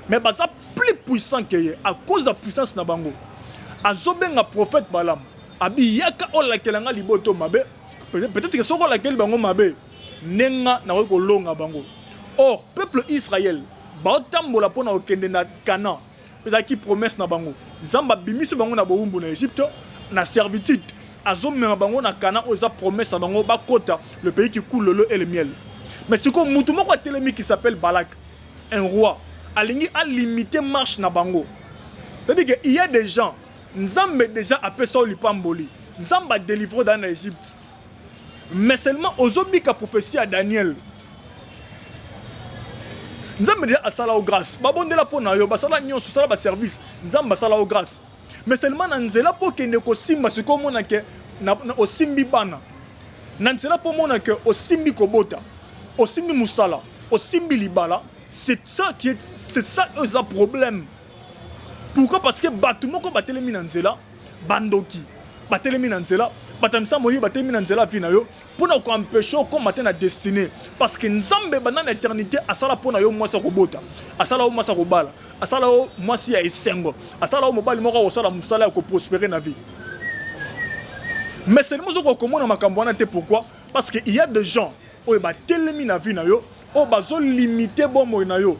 A: Mais bah ça plus puissant que à cause de la puissance na bango. Azobenga prophète Balaam, abi yaka ola kelanga liboto mabe. Peut-être que soko laquelle bango mabe. Nenga na ko longa bango. Or peuple Israël ba tambola pona okende na Canaan. Ezaki promesse na bango. Nzamba bimisi bango na boumbu na Égypte na servitude. Azomema bango na Canaan oza promesse na bango ba kota le pays qui coule le lait et le miel. Mais c'est comme mutu moko telemi qui s'appelle Balak, un roi. Alingi a limité marche na bango. C'est-à-dire qu'il y a des gens Nzambe déjà appelé ça lipamboli. Nzamba délivré dans l'Égypte. Mais seulement aux zombies qui a prophétie à Daniel. Nous avons dit à Salah au grâce. Babon de la peau, Basala Nyon, Sala ba service. Nous avons Basala au grâce. Mais seulement Nanzela pour qu'il ne simba ce qu'on a que au simbi bana. Nanzela pour mon que au simbi kobota, au simbi musala, au simbi libala. C'est ça qui est, c'est ça le problème. Pourquoi? Parce que bâtiment comme Batelemi Nanzela, Bandoki. batelemi na nzela batamisa moyi batelemi na nzela vi na yo mpona koempêche okoma te na destinée parce que nzambe banda na éternité asala mpona yo mwasi ya kobota asala yo mwasi ya kobala asala yo mwasi ya esengo asala yo mobali moko akosala mosala ya koprospérer na vie mais seulement ozokomona makambo wana te pourquoi parce que il y a des gens oyo batelemi na vie na yo oyo bazolimite bomoi na yo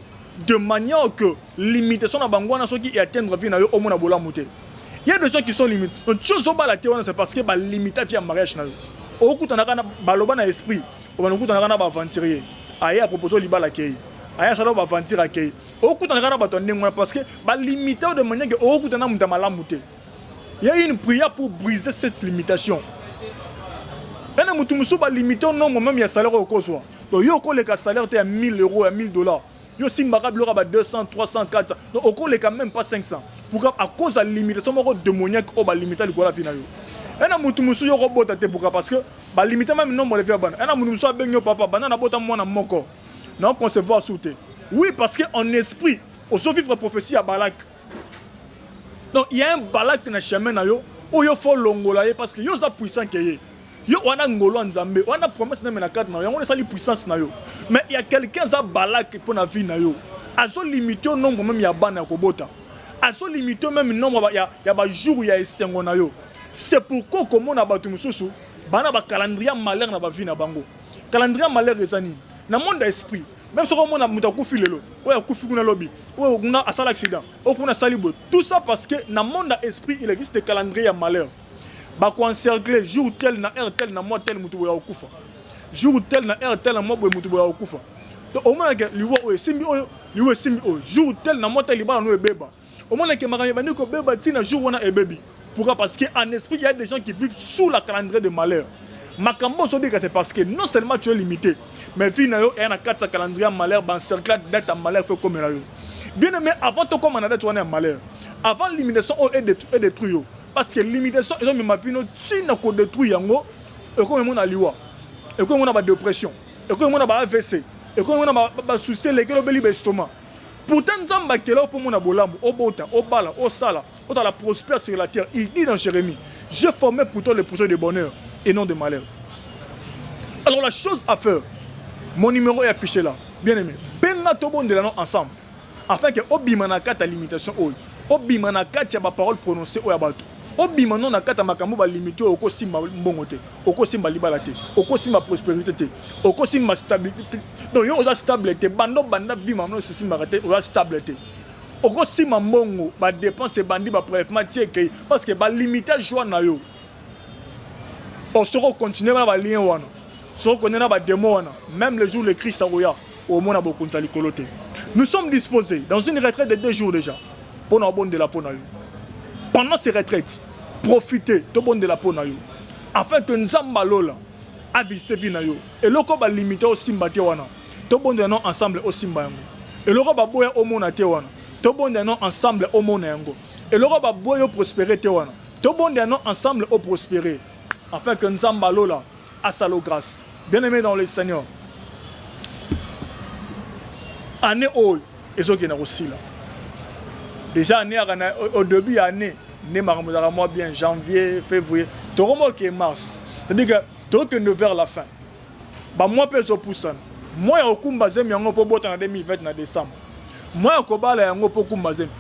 A: de manière que limitation na bango wana soki atteindre vie na yo omona bolamu te. Il y a des gens qui sont limités. Donc, c'est parce que la limitation du mariage. Au coup, on a un esprit. On a un aventurier. Aïe, à propos de l'ibala kei. Aïe, ça doit aventurer à kei. Au coup, on a un bâtonnier parce que la limitation de manière que au coup, on a un malamuté. Il y a une prière pour briser cette limitation. Il y a une limitation, non, même il y a un salaire au cours. Donc, il y a un salaire de 1000 euros, 1000 $. Il y a un 200, 300, 400. Donc, au cours, il n'y a même pas 500. À cause de la limitation démoniaque, on va limiter le gola final. Et na mutu musu yo robota te pourquoi parce que ba limiter même nombre de bana. Et na mutu musu benyo papa bana na bota mwana moko. Non concevoir souté. Oui parce que en esprit, au so vivre prophétie à Balak. Donc il y a un Balak na chemin na yo, où yo faut longola parce que yo za puissant que ye. Yo wana ngolo nzambe, wana promesse na na carte na yo, on est sali puissance na yo. Mais il y a quelqu'un za Balak pour na vie na yo. Azo limiter au nombre même ya bana ko bota. Azo limité même nombre il y a jour il y a esengo na yo. C'est pourquoi comme on a battu mususu bana ba calendrier malheur na ba vie na bango. Calendrier malheur ezani na monde d'esprit. Même si on a muta kufi lelo, oya kufi kuna lobby, oya kuna asala accident, oya kuna salibo. Tout ça parce que na monde d'esprit il existe des calendriers malheur. Ba ko encercler jour tel na heure tel na mois tel mutu boya okufa. Jour tel na heure tel na mois mutu boya okufa. Donc au moins que liwo oya simbi oya liwo simbi oya jour tel na mois tel libala no ebeba. Au moins que makambo bani ko beba tina jour wana e baby. Pourquoi? Parce qu'en esprit il y a des gens qui vivent sous la calendrier de malheur. Makambo so que c'est parce que non seulement tu es limité, mais vie na yo et na 4 calendrier malheur ban cercle d'être en malheur fait comme là yo. Bien aimé avant to comme on a tu en malheur. Avant limitation est détruit yo. Parce que limitation ils ont ma vie no tina ko détruire yango et comme on a liwa. Et comme on a ba dépression. Et comme on a ba AVC. Et comme on a ba souci lesquels obeli ba estomac. Pourtant, Nzamba qui est là pour mon abolam, au bota, au bala, au sala, au la prospère sur la terre. Il dit dans Jérémie, je formais pour toi les projets de bonheur et non de malheur. Alors la chose à faire, mon numéro est affiché là. Bien aimé, benga tobon de la non ensemble. Afin que obimanaka ta limitation oy, obimanaka ta parole prononcée au yabato. Obimano na kata makambo ba limité au kosimba mbongote, au kosimba libalate, au kosimba prospérité, au kosimba stabilité. Donc yo oza stabilité, bando banda vie mamno kosimba raté, oza stabilité. Au kosimba mbongo ba dépense bandi ba prélèvement tieke parce que ba limiter joie na yo. On se continuer ba lien wana. So connaît ba démon wana, même le jour le Christ aroya au mona bokunta likolote. Nous sommes disposés dans une retraite de 2 jours déjà pour nous abonner de la peau na yo. Pendant ces retraites, profitez de la peau na yo. Afin que Nzamba Lola a visité vie na yo. Et le ko ba limité au simba te wana. To bon de non ensemble au simba yango. Et le ko ba boya au mona te wana. To bon de non ensemble au mona yango. Et le ko ba boya prospérer te wana. To bon de non ensemble au prospérer. Afin que Nzamba Lola a salo grâce. Bien-aimé dans le Seigneur. Année oy ezoki na aussi là. Déjà année au début année né mois bien janvier février tout le monde qui est mars c'est-à-dire que tout que vers la fin bah moi peut zo poussana moi ya okumba zemi yango po bota na 2020 na décembre moi ya kobala yango po kumba zemi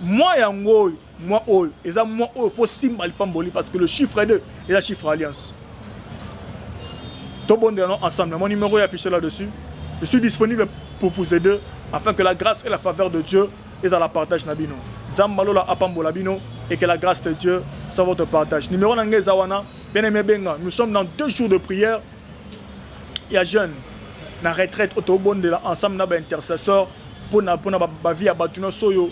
A: moi yango moi oyo eza moi oyo faut simba lipamboli parce que le chiffre 2 est la chiffre alliance tout bon de ensemble mon numéro est affiché là-dessus je suis disponible pour vous aider afin que la grâce et la faveur de Dieu et dans la partage nabino Zambalola apambola bino et que la grâce de Dieu soit votre partage. Numéro nangé zawana bien aimé benga. Nous sommes dans 2 jours de prière. Il y a jeune na retraite autobonne de ensemble na ba intercesseur pour na ba vie abatuno soyo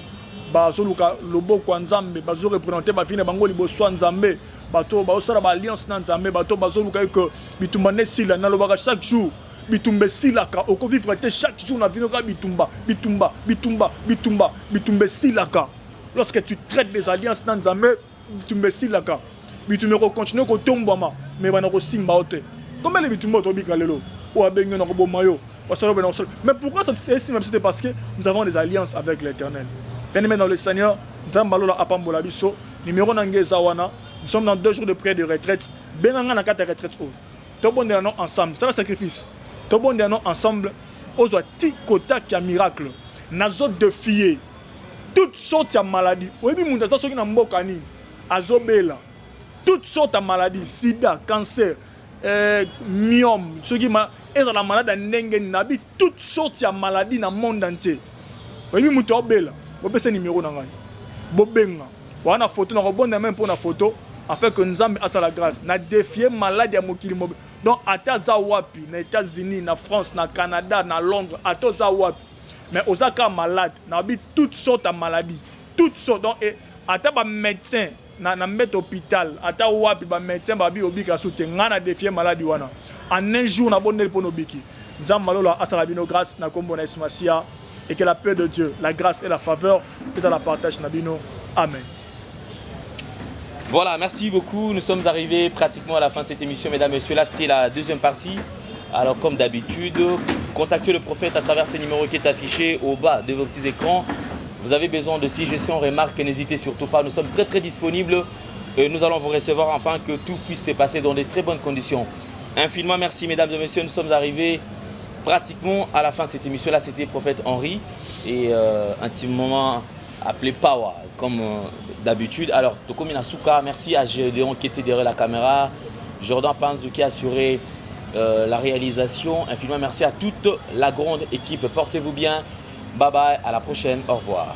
A: ba zoluka lobo kwa nzambe ba zo représenter ba vie na bango liboso nzambe bato ba osala ba alliance na nzambe bato ba zoluka que bitumba ne sila na lobaka chaque jour bitumbe silaka oko vivre chaque jour na vie ka bitumba silaka. Lorsque tu traites des alliances dans Nzambe, tu me silaka. Tu me continues ko tombama, mais bana ko simba ote. Comment les bitumba to bikalelo? Ou abenyo na ko bomayo. Mais pourquoi c'est parce que nous avons des alliances avec l'Éternel. Bien-aimé dans le Seigneur, Nzambalola apambola biso, numéro nangé zawana, Nous sommes dans 2 jours de prière de retraite. Benanga na kata retraite. Tout bon nous ensemble. C'est un sacrifice. Tout bon nous ensemble. Aux ti kota qui a miracle. Nazo défier toutes sortes de maladies. Oui, mais nous avons na mbokani. Azobela. Toutes sortes de maladies. Sida, cancer, myome. Ceux qui ma est la maladie ndenge nabi. Toutes sortes de maladies dans le monde entier. Oui, mais nous avons bela. Vous avez un numéro dans Bobenga. On a photo, on a bon même pour la photo, afin que nous ayons la grâce. On a défié maladie à Mokili Mobe. Donc, à Tazawapi, aux États-Unis, en France, au Canada, en Londres, à Tazawapi. Mais aux cas malades, on a toutes sortes de maladies. Toutes sortes. Donc, à ta médecin, dans un hôpital, à ta wapi, médecin, babi obika soute, on a défié maladie. En un jour, on a bonné pour nos biki. Nous avons la grâce, na kombo na Ismasia, et que la paix de Dieu, la grâce et la faveur, que la partage nabino. Amen.
B: Voilà, merci beaucoup. Nous sommes arrivés pratiquement à la fin de cette émission, mesdames et messieurs. Là, c'était la deuxième partie. Alors, comme d'habitude, contactez le prophète à travers ce numéro qui est affiché au bas de vos petits écrans. Vous avez besoin de suggestions, remarques, n'hésitez surtout pas. Nous sommes très disponibles et nous allons vous recevoir afin que tout puisse se passer dans de très bonnes conditions. Infiniment merci, mesdames et messieurs. Nous sommes arrivés pratiquement à la fin de cette émission. Là, c'était Prophète Henri et un petit moment appelé Power, comme d'habitude. Alors, Tokomi Nasuka, merci à Gédéon qui était derrière la caméra, Jordan Panzou qui a assuré la réalisation. Infiniment merci à toute la grande équipe. Portez-vous bien. Bye bye, à la prochaine. Au revoir.